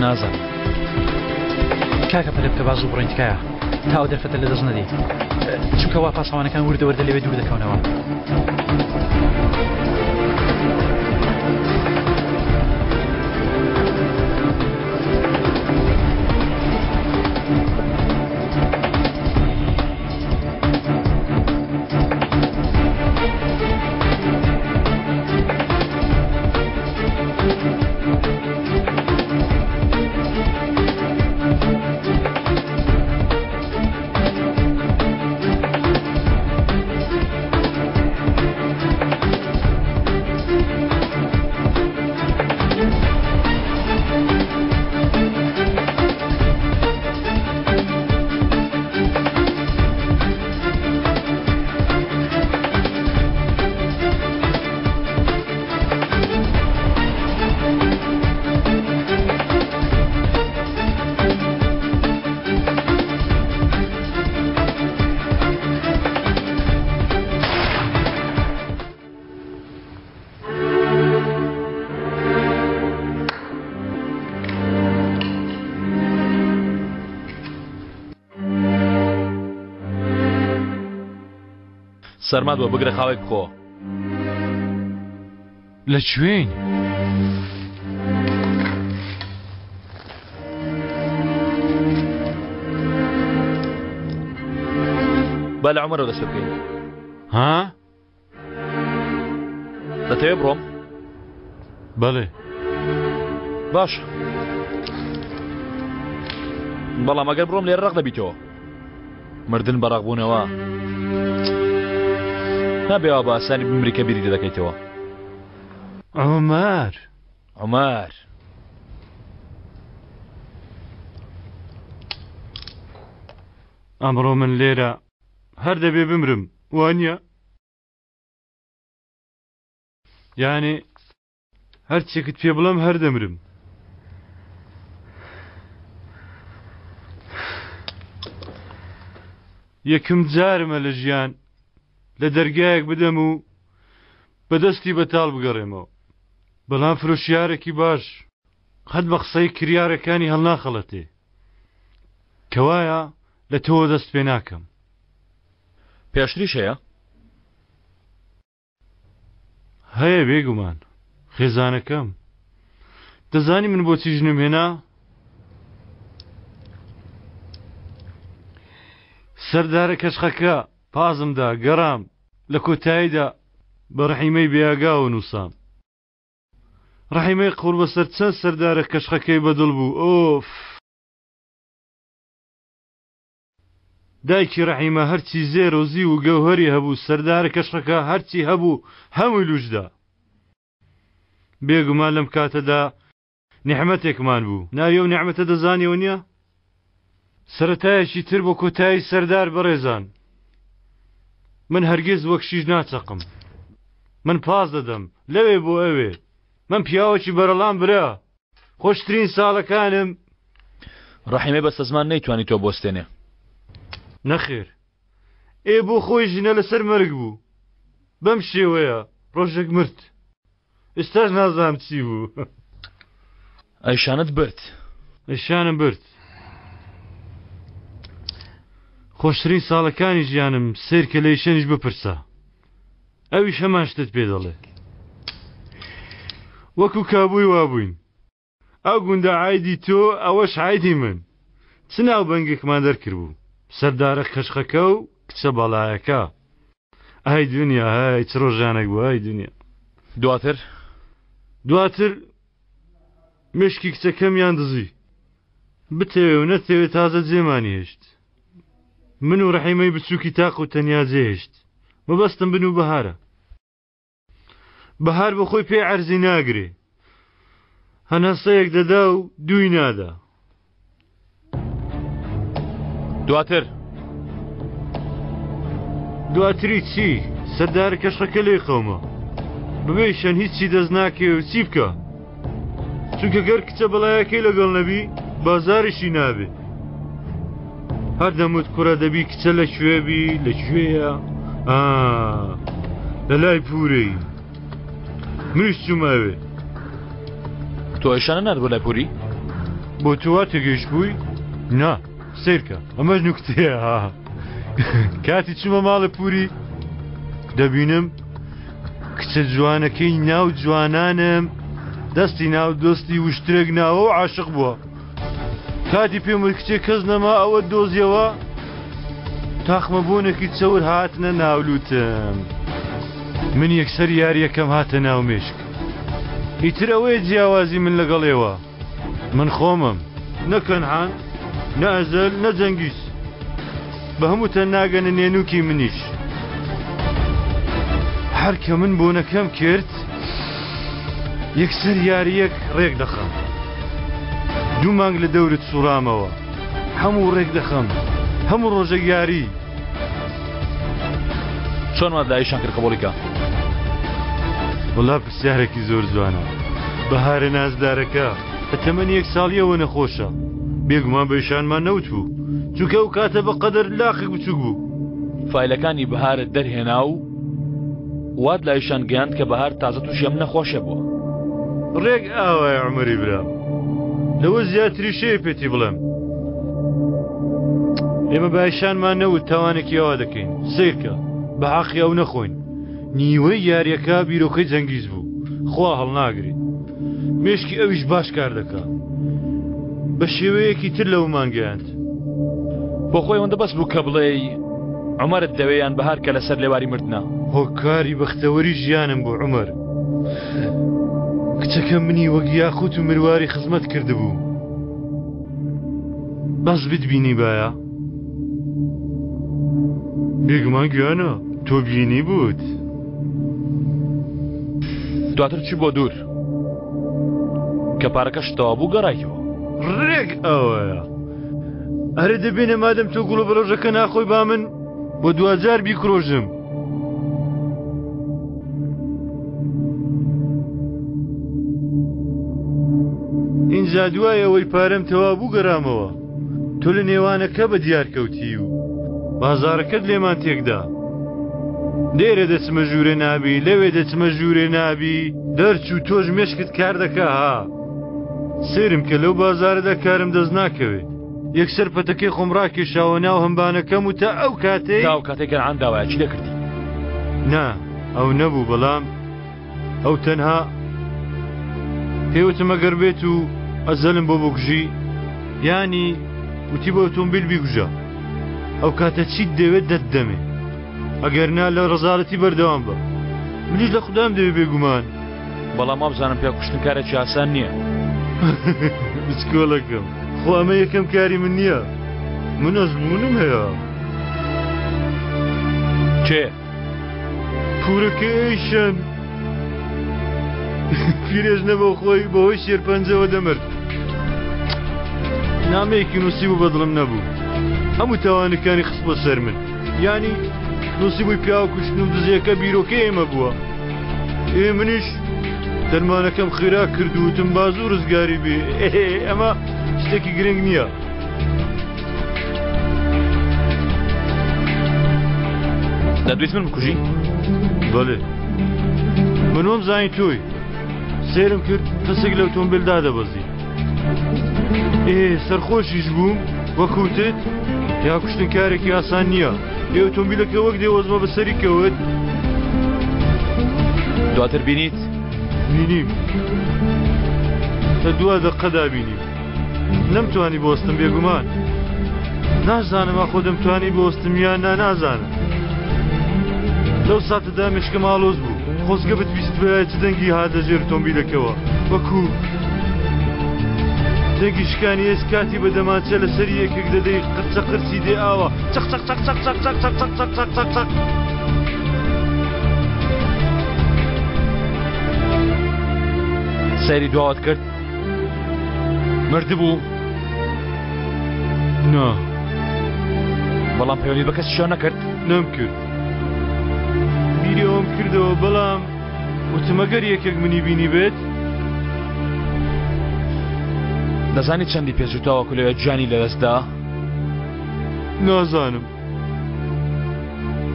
نازانم. کاکە پەلە بکە باز و بڕۆین تکایە تا ئەو دەرفەتە لە دەست نەدەیت چونکە وا پاسەوانەکان وردە وەردە لەوێ دوور دەکەونەوە. سەرمات بۆ بگرە خاوێک بخۆ. لە کوێین؟ با لە عومەرەوە دەست پێ بکەین. ها؟ دەتەوێت بڕۆم؟ بەڵێ. باش. بەڵام ئەگەر بڕۆم لێرە ڕق دەبیتەوە. مردن بە ڕقبوونەوە نابێەوە بە ئاسانی بمری کە بیری دەکەیتەوە. عومەر عومەر ئەمڕۆ من لێرە هەر دەبێ بمرم وانە؟ یعنی هەر چێکت پێ بڵێم هەر دەمرم. یەکم جارمە لە ژیان لە دەرگایەک بدەم و بەدەستی بەتاڵ بگەڕێمەوە، بەڵام فرۆشیارێکی باش قەت بە قسەی کریارەکانی هەڵناخەڵەتێ کەوایە لە تۆوە دەست پێ ناکەم. پێشتریش هەیە؟ هەیە بێگومان، خێزانەکەم. دەزانی من بۆچی ژنم هێنا؟ سەردارە کەشخەکە پازمدا گەڕام لە کۆتاییدا بە ڕەحیمەی بێئاگاوە نووسام. ڕەحیمەی قوڕ بەسەر چەند سەردارە کەشخەکەی بەدڵ بوو. ئۆف! دایکی ڕەحیمە هەرچی زێر و زی و گەوهەری هەبوو، سەردارە کەشخەکە هەرچی هەبوو هەمووی لوشدا. بێگومان لەم کاتەدا نیحمەتێکمان بوو. ناوی ئەو نیحمەتە دەزانیەوە نییە؟ سەرەتایەکی تر بۆ کۆتایی سەردار بەڕێزان، من هەرگیز وەک شیژ ناچەقم. من پاس دەدەم لەوێ بۆ ئەوێ. من پیاوەکی بەرەڵام برا، خۆشترین ساڵەکانم. ڕەحیمە بەستە زمان نەیتوانی تۆ بۆستێنێ. نەخێر، ئێ بۆ خۆی ژنە لەسەر مەرگ بوو. بەم شێوەیە ڕۆژێک مرد. ئێستاش نازانم چی بوو. ئەیشانت برد؟ ئەیشانم برد. خۆشترین ساڵەکانی ژیانم سیر کە لە ئیشەنیش بپرسە، ئەویش هەمان شتت پێ دەڵێ. وەکو کابووی وابووین، ئەو گوندە عایدی تۆ، ئەوەش عایدی من. چ ناو بەنگێکمان دەرکرد بوو، سەردارە کەشخەکە و کچە بەڵایەکە. ئای دنیا، های چ ڕۆژانێک بوو، ئای دنیا. دواتر مشکی کچەکەمیان دزی، بتەوێ و نەتەوێت تازە جێمانی هێشت. من و ڕەحیمەی بچووکی تاق و تەنیا جێهێشت. مەبەستم بن و بەهارە. بەهار بە خۆی پێ عەرزی ناگرێ، هەناسەیەک دەدا و دووی نادا. دواتری چی؟ سەردارە کەشخەکە لێ قەومە، ببێشەن هیچی دەست ناکێ و چی بکە؟ چونکە گەر کچە بەڵایەکەی لەگەڵ نەبی بازاریشی نابێ. هەر دەموت کوڕە دەبی کچە لە کوێبی، لەکوێیە؟ لە لای پورەی. منیش چووماوێ. تۆ ئەیشانە نات بۆ لای پووری؟ بۆ تۆوا تێگەیشت بووی؟ نا، سیرکە، ئەمەش نوکتەیە. کاتی چوومە ماڵە پووری دەبینم کچە جوانەکەی ناو جوانانم دەستی ناو دۆستی وشترێک ناوە و عاشق بووە. کاتی پێم وت کچێک کەس نەما ئەوە دۆزیەوە، تاخمە بۆنێکی چەور هاتنە ناولوتم. من یەکسەر یاریەکەم هاتە ناو مێشک. ئیتر ئەوەیە جیاوازی من لەگەڵێەوە. من خۆمم، نە کەنعان، نە ئەزەل، نە جەنگیز، بە هەمووتە ناگەنە نێنووکی منیش. هەر کە من بۆنەکەم کرد یەکسەر یاریەک ڕێک دەخەم. 2 مانگ لە دەورت سوڕامەوە، هەموو ڕێک دەخەم، هەموو ڕۆژێک یاری. چۆن وات لە ئیشان کرد قبوڵیکە؟ وەڵا پرسیارێکی زۆر جوانە. بەهارە نازدارەکە بە تەمەنی 1 ساڵیەوە نەخۆشە. بێگومان بە ئیشانمان نەوت بوو، چونکە ئەو کاتە بە قەدەر لاقێک بچووک بوو. فایلەکانی بەهارت دەرهێنا و وات لە ئیشان گەیاند کە بەهار تازە تووشی ئەم نەخۆشە بووە. ڕێک ئاوایە عومەری برا، لەوە زیاتری شەیە پێتی بڵێم. ئێمە بە ئیشانمان نەوت تاوانێکی ئەوە دەکەین. سیرکە، بە حەقی ئەو نەخۆین نیوەی یاریەکە بیرۆکەی جەنگیز بوو خوا هەڵناگرێت مێشکی ئەویش باش کار دەکا بە شێوەیەکی تر لەومان گەیاند بۆ خۆی ئەوەندە بەس بوو کە بڵێ عومەرت دەوێیان بەهار کە لەسەر لێواری مردنا هۆکاری بەختەوەری ژیانم بۆ عومەر کچەکە منی وەک یاخوت و مرواری خزمەت کردبوو بەس بتبینی باە بێگومان گویانە تۆ بینی بووت دواتر چی بۆ دوور کە پارەکەش تەوا بوو گەڕایەوە ڕێک ئەوەیە ئەرە دەبێنە مادەم تۆ گوڵە بەرۆژەکە ناخۆی با من بۆ 2000 بیکرۆژم اینجا دوای ئەوەی پارەم تەوا بوو گەڕامەوە تۆ لە نێوانەکە بە دیار کەوتی و بازارەکەت لێمان تێکدا لێرە دەچمە ژوورێ نابی لەوێ دەچمە ژوورێ نابی دەرچوو تۆش مێشکت کار دەکا ها سێرم کە لەو بازارەدا کارم دەست ناکەوێت یەکسەر پەتەکەی خۆم ڕاکێشاوە ناو هەمبانەکەم و تا ئەو کاتێک گەرعان داوایە چی دەکردی نا ئەو نەبوو بەڵام ئەو تەنها پێوتم ئەگەر بێت و ئەزەلم بۆ بکوژی ینی وتی بۆ ئۆتۆمبیل بیگوژە ئەو کاتە چیت دەوێت دەتدەمێ ئەگەر نا لە ڕەزارەتی بەردەوام بە منیش لە خوددام دەوێت بێگومان بەڵام وابزانم پێ کوشتن کارێکی ئاسان نییە بچکۆڵەکەم خۆ ئەمە یەکەم کاری من نییە من ئەزمونم هەیە چێ پورەکەیشن پیرێژ نەبە خۆی بەهۆی شێرپەنجەوە دەمرد نامەیەکی نووسی بوو بەدڵم نەبوو هەموو تاوانەکانی خست بۆ سەر من ینی نووسی بووی پیاوە کوشتنم دزیەکە بیرۆکە ئێمە بووە منیش دەرمانەکەم خێرا کردووتم بازوو ڕزگاری بێ ئەمە شتێکی گرنگ نییە دەدوێت من بکوژی؟ بەڵێ من وەم زانی تۆی سێرم کرد کەسێک لە ئۆتۆمبیلدا دەبەزی سەرخۆشیش بووم وەکوتت یا کوشتن کارێکی ئاسان نییە ئۆتۆمبیلەکە وەک دێوەزمە بەسەری کەوت دواتر بینیت؟ بینیم لە 2 دقەدا بینیم نەمتوانی بۆستم بێگومان نازانم ئەخۆ دەمتوانی بۆستم یان نازانم لەو ساتەدا مشکە ماڵۆز بوو خۆزگە بتویست بە چ دەنگی هادەژێر ئۆتۆمبیلەکەوە وەکو دەنگی شکانی ئێس کاتی بە دەماچە لە سەری یەکێک دەدەی قرچە قرسی دێ ئاوە چق چق چق چق چق چق چق چق چق چق چق سەیری دواوت کرد مردبوو نا بەڵام پەیوەندی بە کەسی شۆ نەکرد نەمکرد بیری ئەوم کردەوە بەڵام وتمەگەر یەکێک منی بینی بێت دەزانی چەندی پێچووتەوە کولەوە گیانی لەدەستدا نازانم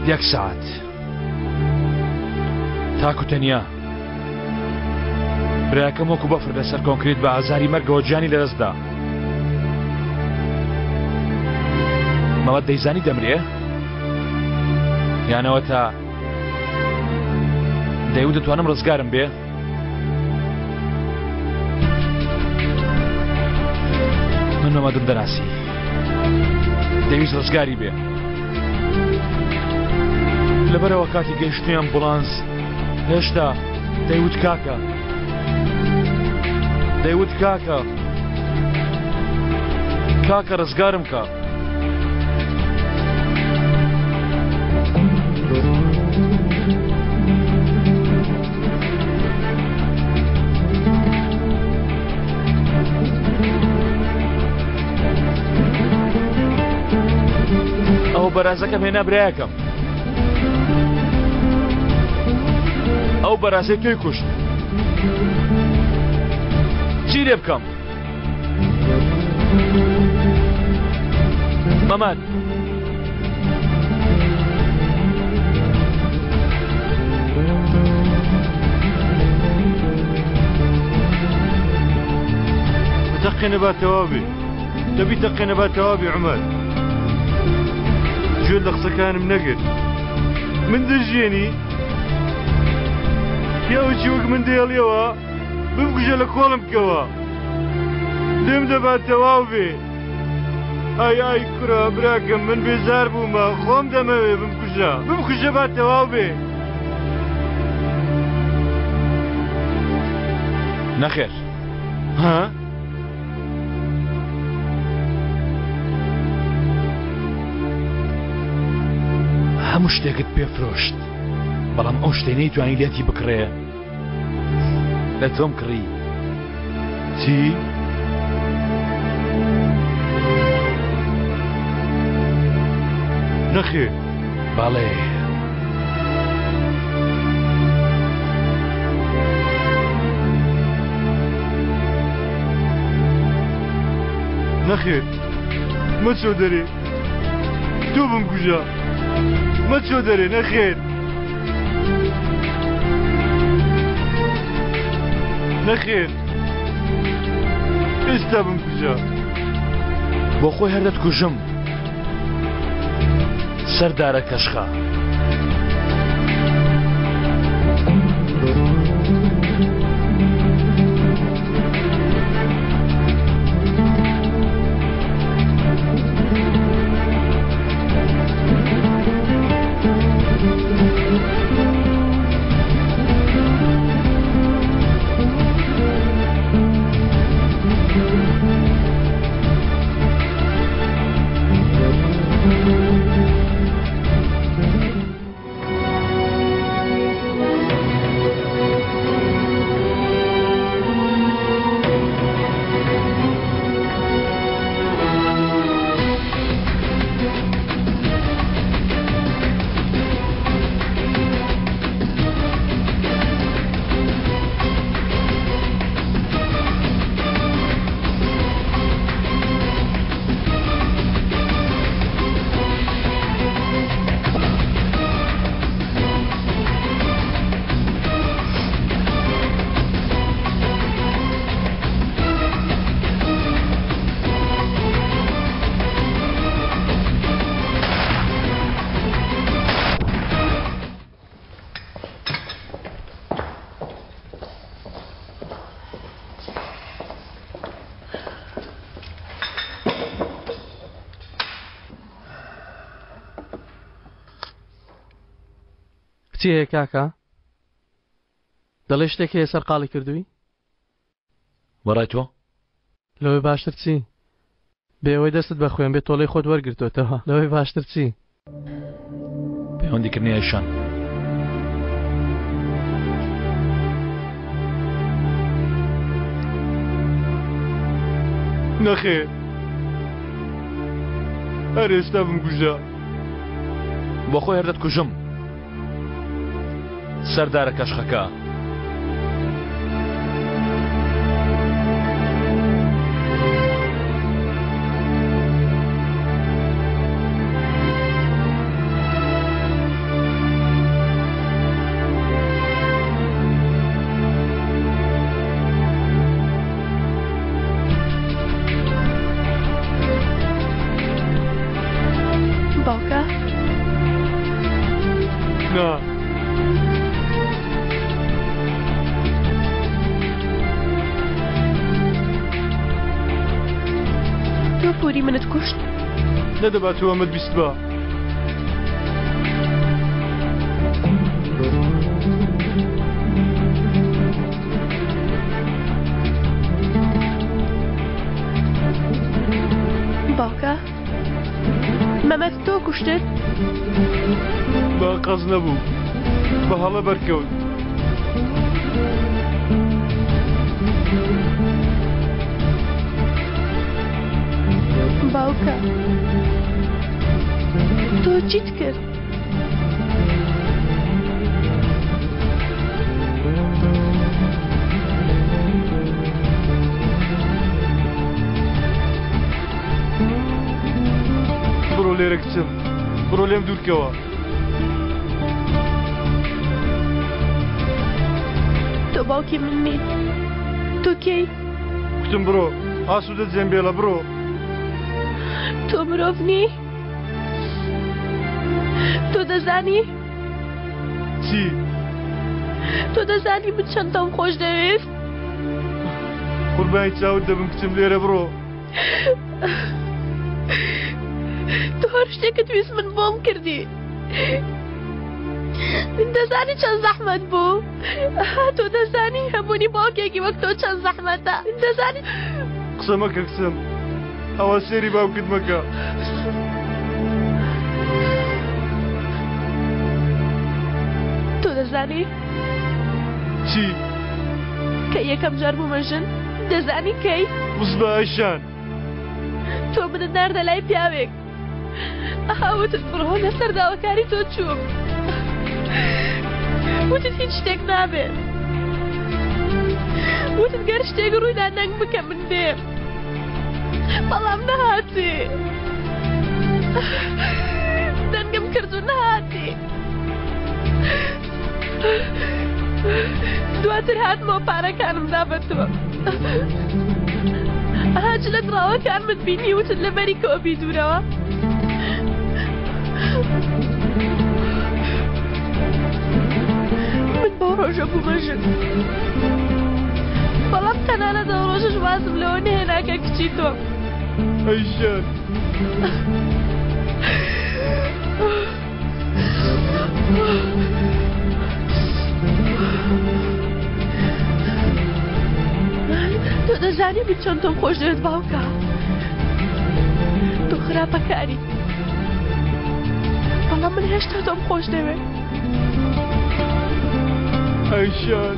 1 ساعت تاکو تەنیا برایەکەم وەکو بەفر لەسەر کۆنکریت بە ئازاری مەرگەوە گیانی لەدەستدا مەوە دەیزانی دەمرێ یانەوە تا دەیوت دەتوانم ڕزگارم بێ من نۆمەدم دەناسی دەویست ڕزگاری بێ لەبەرەوە کاتی گەیشتنی ئەمبوڵانس هێشتا دەیوت کاکە دەیوت کاکە کاکە ڕزگارم کە ئەو بەرازەکەم هێنا برایەکەم ئەو بەرازەی توی کوشت چی لێ بکەم مەمەد تەقێنە با تەواوی دەبی تەقێنە با تەواوی عومەر گوێ لە قسەکانم نەگرت من دەژێنی پیاوەکی وەک من دێڵیەوە بمکوژە لە کۆڵم بکەوە لێم دەبات تەواو بێ ئای کوڕە براکەم من بێزار بوومە خۆم دەمەوێ بمکوژە بات تەواو بێ نەخێر ها؟ هەموو شتێکت پێفرۆشت بەڵام ئەو شتێنەی توانی لێتی بکڕێ لە تۆم کڕی چی؟ نەخێر باڵێ نەخێر مەچۆ دەرێ تۆ بمکوژە مەچۆ دەرێ نەخێر نەخێر ئێستا بمکوژە بۆ خۆی هەر دەتکوژم سەردارە کەشخە چی هەیە کاکە؟ دەڵێ شتێک هەیە سەرقاڵی کردووی؟ وەڕای تۆ؟ لەوەی باشتر چی؟ بێەوەی دەستت بە خوێن بێت تۆڵەی خۆت وەرگرتوتەوە لەوەی باشتر چی؟ پەیوەندیکردنی ئەیشان نەخێر هەر ئێستا بمکوژە بۆ خۆی هەر دەتکوژم سەردارە کەشخەکە باوکە؟ نا تۆ پوری منت کوشت؟ نەدەبات تۆ ئەمەت بیست بە باوکە؟ مەمەت تۆ کوشتت؟ بە قەز نەبوو بە هەڵە بەرکەوت باوکە تۆ چیت کرد؟ بڕۆ لێرە کچم بڕۆ لێم دوورکەوە تۆ باوکی من نیت تۆ کەی؟ کوتم بڕۆ ئاسوودە جێمبێڵە بڕۆ تۆ مرۆڤ نی؟ تۆ دەزانی چی؟ تۆ دەزانی من چەندەم خۆش دەوێت قوربانی چاوت دەبم کچم لێرە بڕۆ. تۆ هەر شتێکت ویست من بۆم کردی من دەزانی چەند زەحمەت بوو تۆ دەزانی هەموونی باوکێکی وەک تۆ چەند زەحمەتە من دەزانی قسە مەکە کچم ئەوە سێری باوکت مەکە. تۆ دەزانی چی؟ کە یەکەم جار بوومەژن دەزانی کەی وزباشان تۆ منت ناردە لای پیاوێک وتت بڕۆ لەسەر داواکاری تۆ چووم وتت هیچ شتێک نابێت وتت گەر شتێک ڕوویدا نەنگ بکە من دێم بەڵام نەهاتی دەنگم کرد و نەهاتی دواتر هاتمەوە پارەکانمدا بە تۆ هاج لە دراوەکانمت بینی وتت لەبەری کۆبی دوورەوە من بۆ ڕۆژە بوومەژن بەڵام تەنانەت ئەو ڕۆژەش وازم لەوە نهێناکە کچی تۆم ئەیشان تۆ دەزانی من چۆن تۆم خۆش دەوێت باوکە تۆ خراپەکاری بەڵام من هێشتا تۆم خۆش دەوێت ئەیشان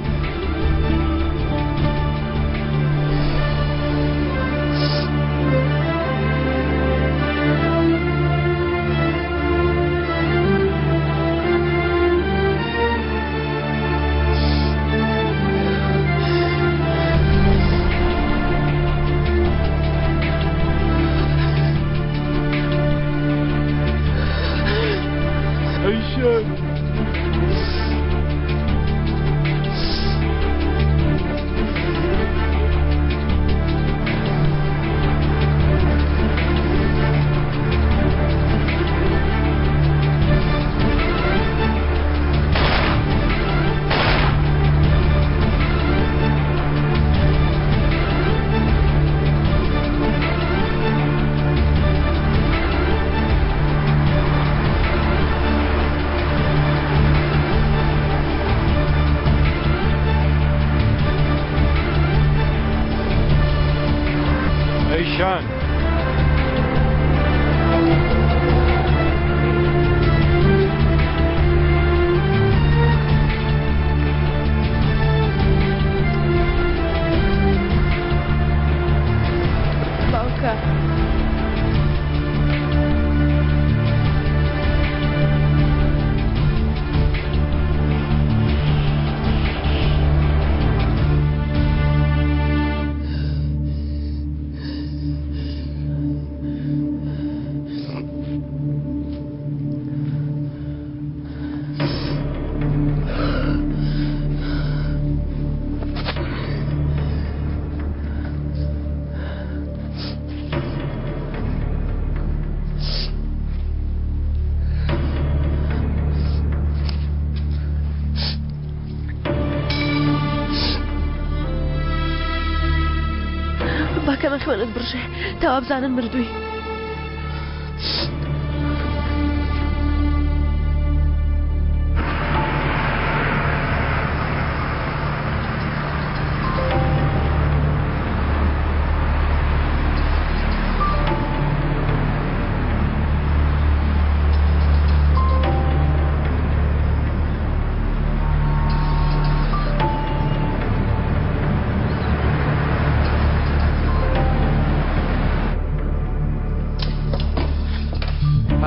باکەمە خوێنت بڕژێ تاوا بزانن مردووی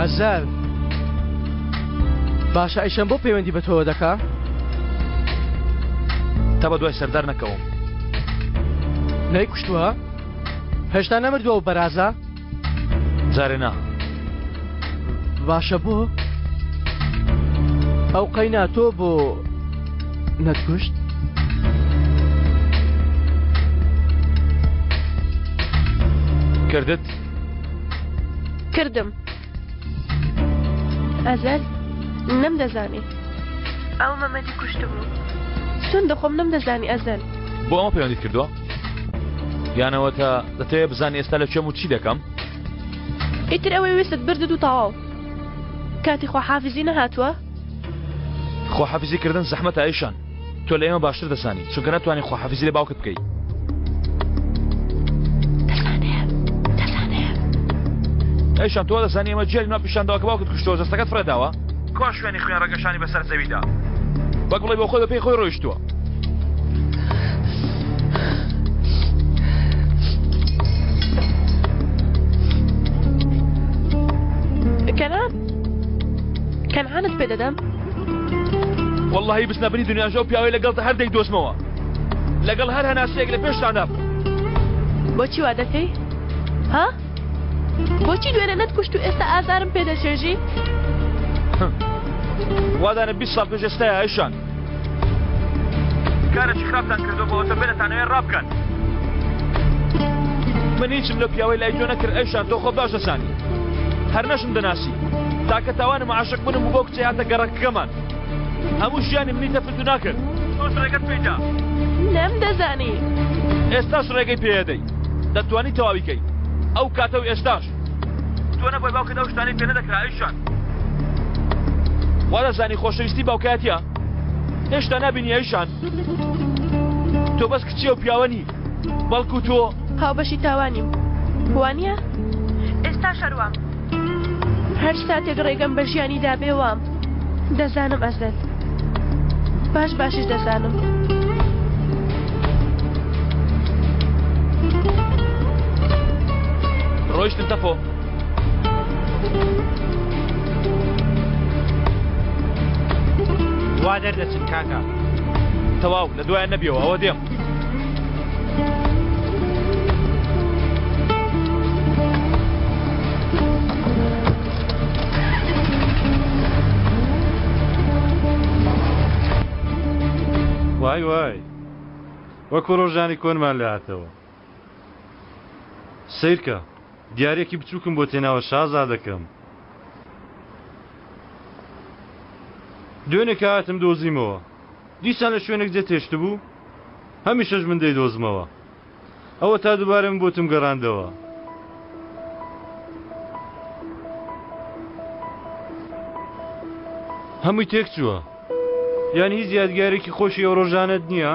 ئازار باشە ئەیشەم بۆ پەیوەندی بە تۆوە دەکا تا بە دوای سەردار نەکەوم نەیکوشتووە هێشتا نەمردووە و بەرازە جارێ نا باشە بۆ ئەو قەینا تۆ بۆ نەتکوشت کردت کردم ئەزەر نەمدەزانی ئەو مەمەدی کوشت بوو سون دەخۆم نەمدەزانی ئەزەل بۆ ئەمە پەیوەندیت کردووە یانەوە تا دەتەوێت بزانانی ئێستا لە کوێم و چی دەکەم ئیتر ئەوەی وێستت بردت و تەواو کاتی خواحافیزی نەهاتووە خۆحافیزیکردن زەحمەتە ئەیشان تۆ لە ئێمە باشتر دەزانی چونکە ناتوانانی خۆحافیزی لە باوکت بکەیت ئەیشان تۆ دەزانی ئێمە جێری نوێ پیشاندەوە کە باوکت کوشتەوە جەستەکەت فرەداوە کوا شوێنی خوێن ڕەگەشانی بەسەر زەویدا وەک بڵێ بۆ خۆی بە پێی خۆی ڕۆیشتووە کەنعانت پێ دەدەم واللهی بسنەبنی دنیاژە و پیاوەی لەگەڵ هەر دەی دۆزمەوە لەگەڵ هەر هەناسەیەک لە پێشتاندا بۆچی وا دەکەی؟ ها؟ بۆچی دوێنێ نەتکوشت و ئێستا ئازارم پێ دەشێژی؟ وادانە 20 ساڵ پێش ئێستاە ئەیشان کارێکی خراپتان کردو بۆ ئەوتە بێنەتانەوێ ڕابکەن من هیچم لە پیاوەی لای تۆ نەکرد ئەیشان تۆ خۆ باش دەزانی هەر نەشم دەناسی تاکە تاوانم عاشق بنم و بۆ کچێ هاتە گەڕەکەمان هەموو ژیانی منی تەفتو ناکرد تۆ ڕێگەت پێدا نەمدەزانی ئێستاش ڕێگەی پێدەی دەتوانی تەواویکەی ئەو کاتە و ئێستاش تۆ نەبووی باوکت ئەو شتانەی پێ نەدەکرا ئەیشان وا دەزانی خۆشەویستی باوکایەتیە هێشتا نابینی ئەیشان تۆ بەس کچی و پیاوە نی بەڵکو تۆ هاوبەشی تاوانیم وانە؟ ئێستا شەروام هەر ساتێک ڕێگەم بە ژیانی دابێ وام دەزانم ئەزەل باشیش دەزانم ڕۆیشتن تەفۆ وا دەردەچن کاکە تەواو لە دوایان نەبیەوە ئەوە دێم وای وای وەکو ڕۆژانی کۆنمان لاتەوە سیرکە دیارێکی بچووکم بۆ تێناوە شازادەکەم دوێنێک هاتم دۆزیمەوە دیسان لە شوێنێک جێ تێشت بوو هەمیشەش من دەیدۆزمەوە ئەوە تا دووبارە من بۆتم گەڕاندەوە هەمووی تێک چووە یانی هیچ یادگارێکی خۆشی ئەو ڕۆژانت نییە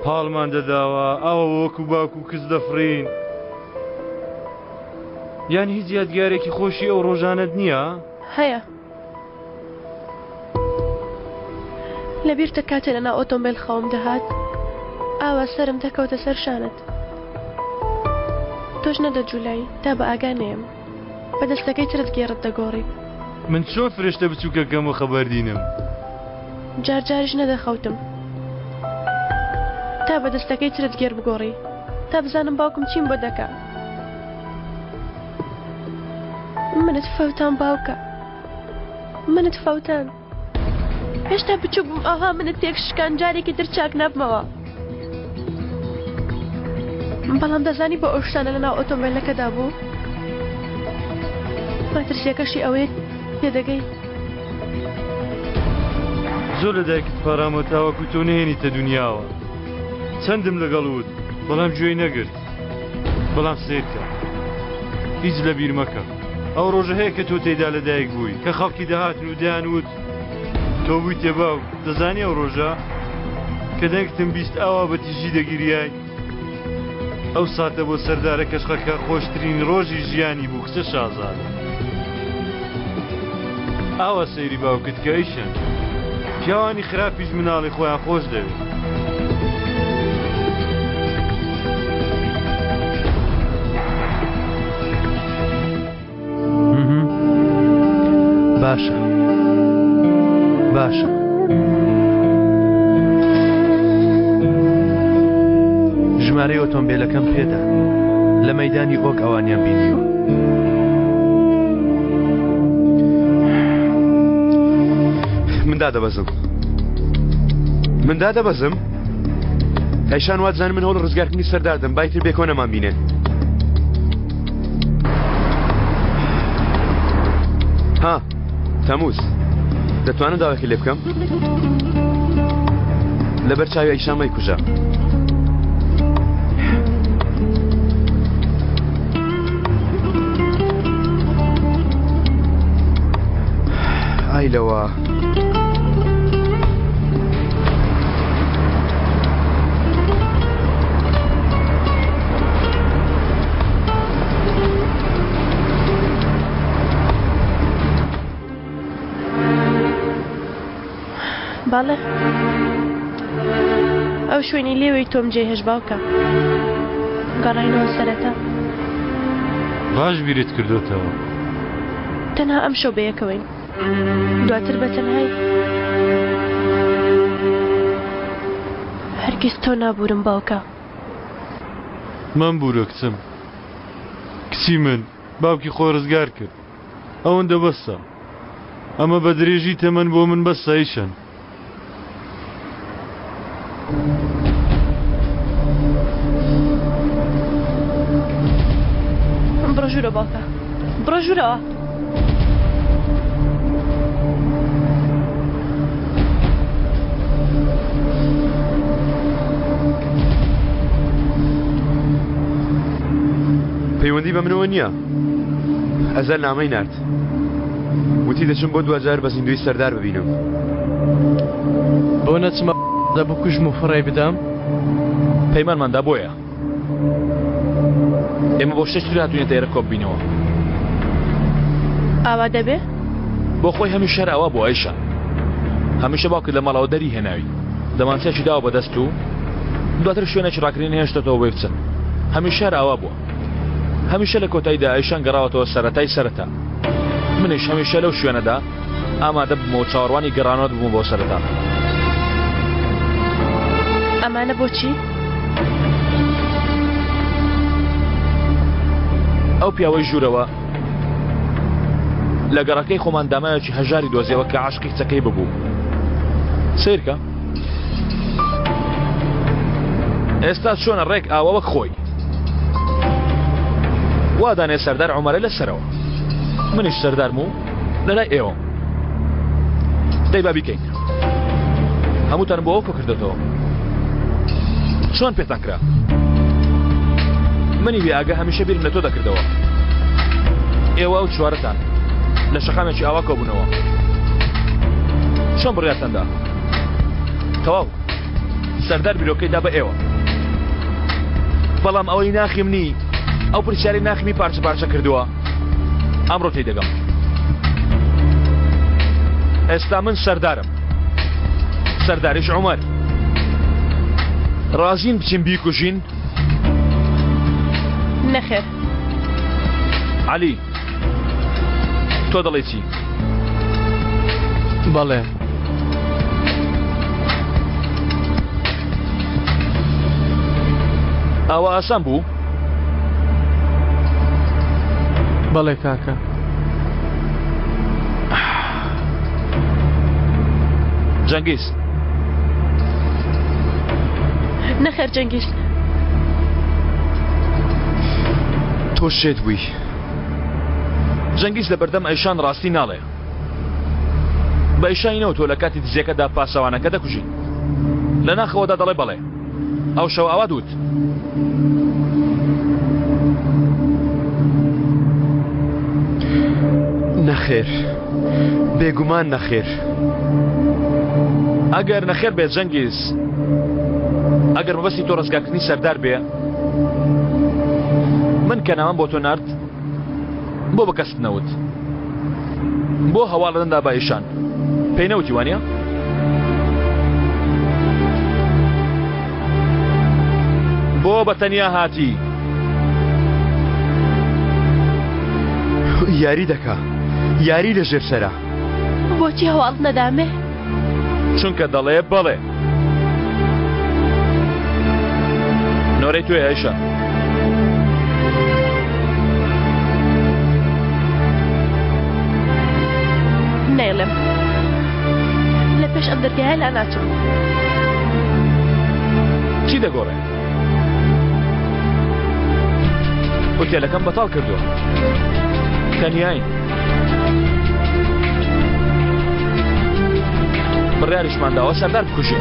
پاڵمان دەداوە ئەوە وەکو باوکو کەس دەفرین یانی هیچ یادگارێکی خۆشی ئەو ڕۆژانت نییە هەیە لەبیرتە کاتێ لەناو ئۆتۆمبیل خەوم دەهات ئاوا سرم دەکەوتە سەر شانت تۆش نەدەجوولایی تا بە ئاگانەیەم بەدەستەکەی ترت گێڕت دەگۆڕی من چۆن فرشتە بچووکەکەم و خەبەردینم جارجاریش نەدەخەوتم تا بەدەستەکەی ترت گێر بگۆڕی تا بزانم باوکم چیم بۆ دەکا منت فەوتان باوکە منت فەوتان هێشتا بچوو بووم ئاها منت تێک شکان جارێکی تر چاک نابمەوە بەڵام دەزانی بۆ ئەو شتانە لەناو ئۆتۆمبیلەکەدا بوو ماترسیەکەشی ئەوەیە پێدەگەی زۆر لە دایکت پارامەوە تاوەکو تۆ نهێنیتە دنیاوە چەندم لەگەڵ وت بەڵام گوێی نەگرت بەڵام سیرکە هیچ لە بیر مەکە ئەو ڕۆژە هەیە کە تۆ تێدا لە دایک بووی کە خەڵکی داهاتن و دایانوت تۆ بووی تێباو دەزانی ئەو ڕۆژە کە دەنگتم بیست ئاوا بە تیژی دەگیریای ئەو ساتە بۆ سەردارە کەشخەکە خۆشترین ڕۆژی ژیانی بوو کچە شازادە ئاوا سەیری باوکت کە ئەیشەن پیاوانی خراپیش مناڵی خۆیان خۆش دەوێت باشە باشە ژمارەی ئۆتۆمبیلەکەم پێدا لە مەیدانی ئۆک ئەوانیان بینیوە من دادەبەزم ئەیشان واتزانم من هەوڵ ڕزگارکردنی سەردادەم بایتر بێکۆ نەمان بینێن ها تەمووز دەتوانم داواکی لێ بکەم لەبەر چاوی ئەیشامەی کوژە ئای لەوە باڵێ ئەو شوێنی لێوەی تۆم جێ هێش باوکە گەڕاینەوە سەرەتا باش بیرت کردوتەوە تەنها ئەم شەو بەیەکەوەین دواتر بەتەنهایی هەرگیز تۆ نابورم باوکە من بوورە کچم کچی من باوکی خۆرزگار کرد ئەوەندە بەسە ئەمە بە درێژی تەمەن بۆ من بەسە ئیشان بڕۆ ژوورە باوکە بڕۆ ژوورەوە پەیوەندی بە منەوە نییە ئەزەر نامەی نارد وتی دەچم بۆ دوجار بە زیندوی سەردار ببینم بۆ نەچمە بۆ کوژم و فڕێ بدەم پەیمانماندا بۆیە ئێمە بۆ شتێک هاتوونێتە ئێرە کۆب بینەوە ئاوا دەبێ بۆ خۆی هەمیشە ئەوە بۆ ئەیشە هەمیشە باوکت لە ماڵەوە دەری هێناوی دەمانچێکی داوە بەدەست و دواتر شوێنێکی ڕاکردین هێشتەوە بێ بچن هەمیشە ئەوە بووە هەمیشە لە کۆتاییدا ئەیشان گەڕاوەتەوە سەرەتای سەرەتا منیش هەمیشە لەو شوێنەدا ئامادە بمەوە چاوەڕوانی گەڕانەوە بووم بۆ سەرەتا ئەمانە بۆچی؟ ئەو پیاوەی ژوورەوە لە گەڕەکەی خۆمان دامایەکی هەژاری دۆزیەوە کە عاشقی کچەکەی ببوو سیرکە ئێستا چۆنە ڕێک ئاوە وەک خۆی وا دانێ سەردار عومەرە لە سەرەوە منیش سەردارم و لەلای ئێوە دەی با بیکەین هەمووتان بۆ ئەو کردێتەوە چۆن پێتان کرا منی بێ ئاگە هەمیشە بیرم لە تۆ دەکردەوە ئێوە ئەو چوارەتان لە شەقامێکی ئاوا کۆبوونەوە چۆن بڕیاتەندا تەواو سەردار بیرۆکەیدا بە ئێوە بەڵام ئەوەی ناخیمنی ئەو پرسیاری ناخمی پارچە پارچە کردووە ئەمڕۆ تێی دەگەم ئێستا من سەردارم سەرداریش عومەر ڕازین بچین بیکوژین نەخێر عەلی تۆ دەڵێ چی بەڵێ ئەوە ئاسان بوو بەڵێ کاکە جەنگیز نەخێر جەنگیز تۆ شێت بووی جەنگیز لە بەردەم ئەیشان ڕاستی ناڵێ بە ئەیشانینەوە تۆ لە کاتی دزیەکەدا پاسەوانەکە دەکوژین لە ناخەوەدا دەڵێ بەڵێ ئەو شەو ئاوا دوت نەخێر بێگومان نەخێر ئەگەر نەخێر بێت جەنگیز ئەگەر مەبەستی تۆ ڕزگارکردنی سەردار بێ من کە نامەم بۆ تۆ نارد بۆ بەکەست نەوت بۆ هەواڵەدەندا بە ئیشان پێی نەوتی وانە بۆ بەتەنیا هاتی یاری دەکا یاری لە ژێر سەرا بۆچی هەواڵ نەدامێ چونکە دەڵێ بەڵێ نۆرەی توێ ئەیشە نێڵم لە پێش ئەم دەرگایە لا ناچم چی دەگۆڕێ ئۆتێلەکەم بەتاڵ کردووە تەنیاین بڕیاریشمان داوە سەردار بکوژێ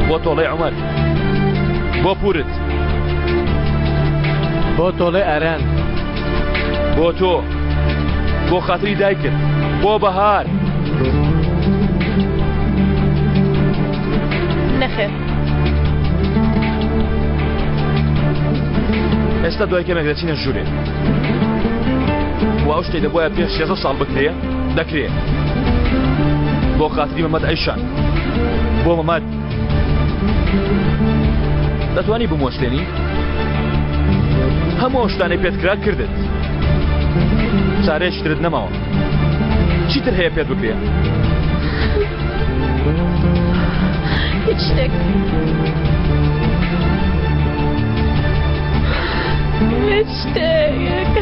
بۆ تۆڵەی عومەر بۆ پورت بۆ تۆڵەی ئەران بۆ تۆ بۆ خاتری دایکت بۆ بەهار نەخێر ئێستا دوای کەمێک دەچینە ژوورێ و ئەو شتەی دەبۆیە پێش 16 ساڵ بکرێ دەکرێت بۆ خاتری مەمەد ئەیشان بۆ مەمەد دەتوانی بمۆشتێنی هەموو شتانەی پێتکرا کردت چارێشترت نەماوە چیتر هەیە پێت بکرێ هیچ شتێک هیچ شتێک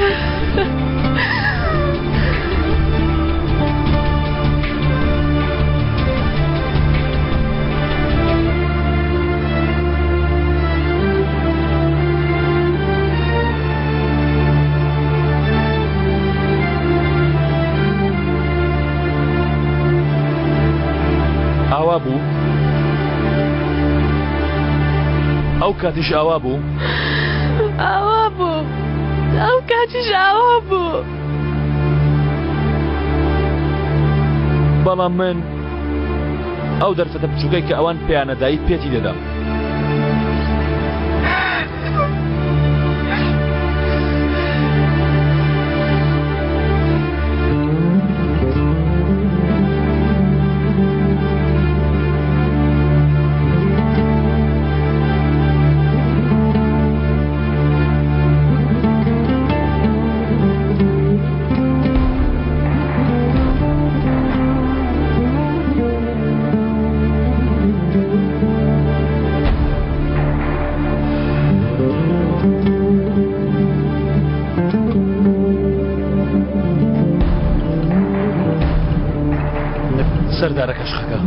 ئاوا بوو ئەو کاتیش ئاوا بوو ئاوا بوو ئەو کاتیش ئاوا بوو بەڵام من ئەو دەرفەتە بچووکەی کە ئەوان پێیانەدایی پێتی دەدام سەردارەکەش خەکە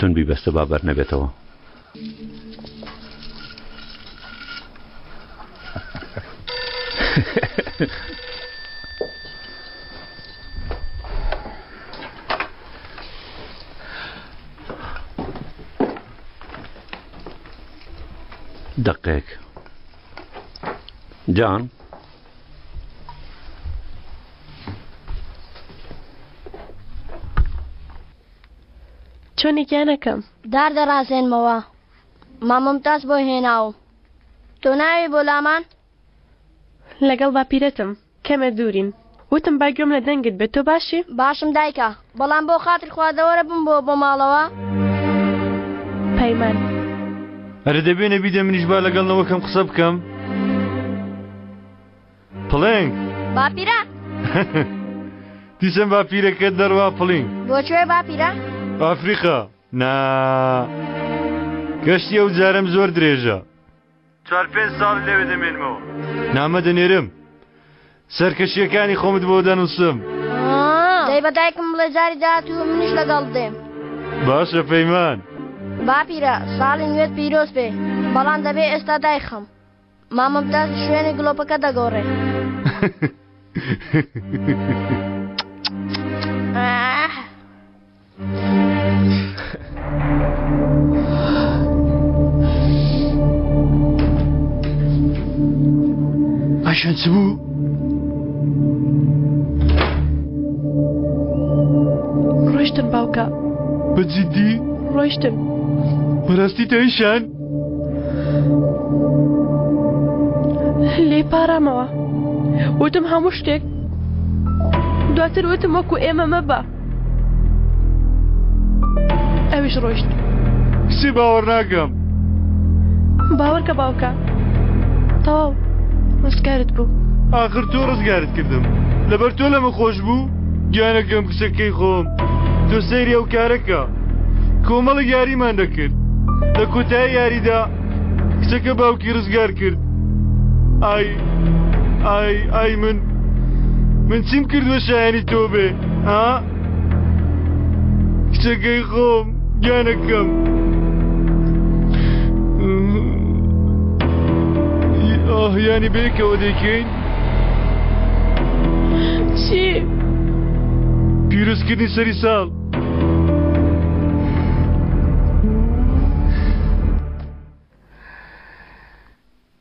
تونبی بەستە بابەر نەبێتەوە دقیق جان چۆنی گیانەکەم دار دەڕازێنمەوە مامۆمتاز بۆ هێناوم تۆ ناوی بۆ لامان لەگەڵ باپیرەتم کەمە دوورین وتم باگوێم لە دەنگت بێت تۆ باشی باشم دایکە بەڵام بۆ خاتر خواردەوەرە بم بۆ ماڵەوە پەیمان هەرە دەبێنە بیدە منیش با لەگەڵنەوەکەم قسە بکەم پڵنگ باپیرە دیسم باپیرەکەت دەڕوا پڵنگ بۆکوێ باپیرە ئافریقا نا گەشتی ئەو جارم زۆر درێژە 4-5 ساڵ لێوێ دەمێنمەوە نامە دەنێرم سەرکەشیەکانی خۆمت بۆ دەنووسم دەی بە دایکم بڵێ جاری داهاتوو منیش لەگەڵ دێم باشە پەیمان باپیرە ساڵی نوێت پیرۆز بێ بەڵام دەبێ ئێستا دایخم مامۆمتاز شوێنی گلۆپەکە دەگۆڕێ ئاشان چ بوو؟ ڕۆیشتن باوکە بەجددی؟ ڕۆیشتن بەڕاستی تەویشان؟ لێ پارامەوە وتم هەموو شتێک دواتر وتم وەکو ئێمە مەبە ئەویش ڕۆیشت کچی باوەڕ ناکەم باوەڕکە باوکە تەواو ڕزگارت بوو ئاخر تۆ ڕزگارت کردم لەبەر تۆ لەمە خۆش بوو گیانەکەم کچەکەی خۆم تۆ سەیری ئەو کارەکە کۆمەڵی یاریمان دەکرد لە کۆتایی یاریدا کچەکە باوکی ڕزگار کرد ئای من چیم کردوە شایانی تۆ بێ ها کچەکەی خۆم گیانەکەم یانی بێکەوە دەیکەین چی؟ پیرۆزکردنی سەری ساڵ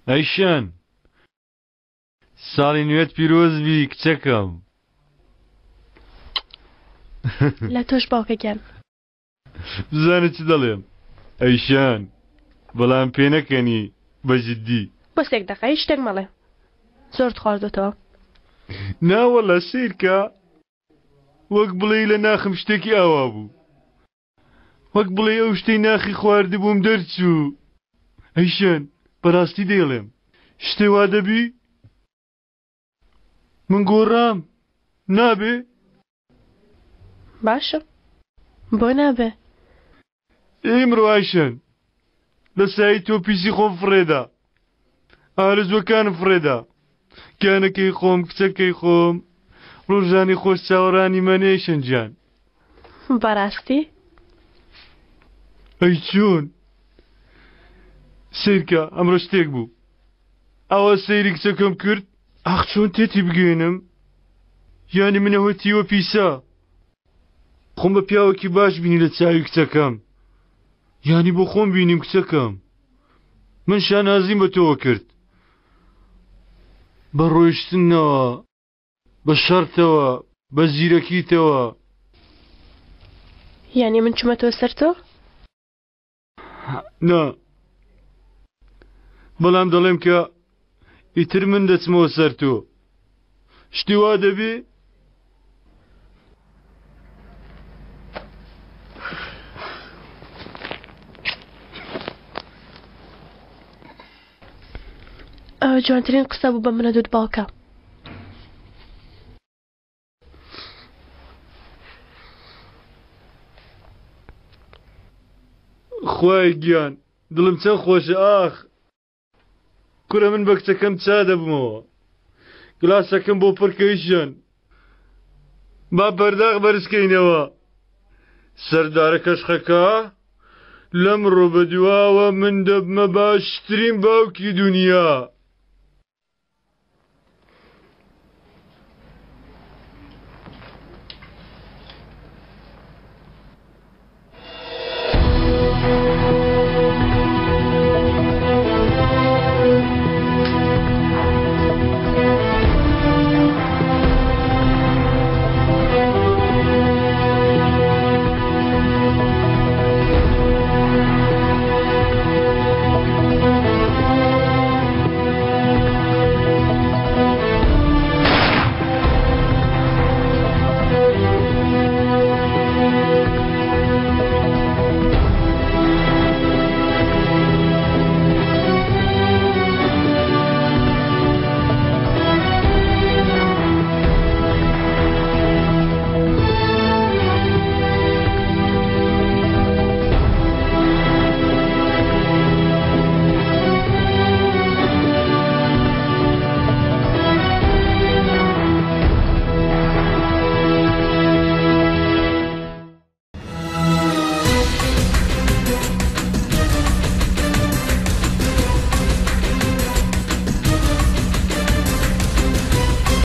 ئەیشان ساڵی نوێت پیرۆزبی کچەکەم لە تۆش باوکەگەن بزانە چ دەڵێم ئەیشان بەڵام پێ نەکەنی بەجددی بۆ سێک دەقەی شتێک مەڵێ زۆرت خواردۆتەوە ناوەڵە سیرکە وەک بڵێ لە ناخم شتێکی ئاوا بوو وەک بڵێ ئەو شتەی ناخی خواردی بووم دەرچوو ئەیشان بەڕاستی دەیڵێم شتێ وا دەبی من گۆڕام نابێ باشە بۆ نابێ ئێمڕۆ ئایشان لە سایی تۆ پیسی خۆم فڕێدا ئارزوەکانم فڕێدا گیانەکەی خۆم کچەکەی خۆم ڕۆژانی خۆش چاوەڕانی مەنێشن گیان بەڕاستی ئەی چۆن سیرکە ئەمڕۆ شتێک بوو ئەوە سەیری کچەکەم کرد ئاخ چۆن تێتی بگەێنم یانی منەوەتیوە پیسا خۆم بە پیاوەکی باش بینی لە چاوی کچەکەم یانی بۆ خۆم بینیم کچەکەم من شانازیم بە تۆوە کرد بە ڕۆیشتنەوە بە شەرتەوە بە زیرەکیتەوە یانی من چوومەتەوە سەر تۆ؟ نا بەڵام دەڵێم کە ئیتر من دەچمەوە سەر تۆ شتی وا دەبێ ئەوە جوانترین قسە بوو بە منە دوود باوکە خوای گیان دڵم چەند خۆشە ئاخ کورە من بە کچەکەم چا دەبمەوە گلاسەکەم بۆ پڕکەیشان با بەرداغ بەرزکەینەوە سەردارە کەشخەکە لەمڕۆ بە دواوە من دەبمە باشترین باوکی دنیا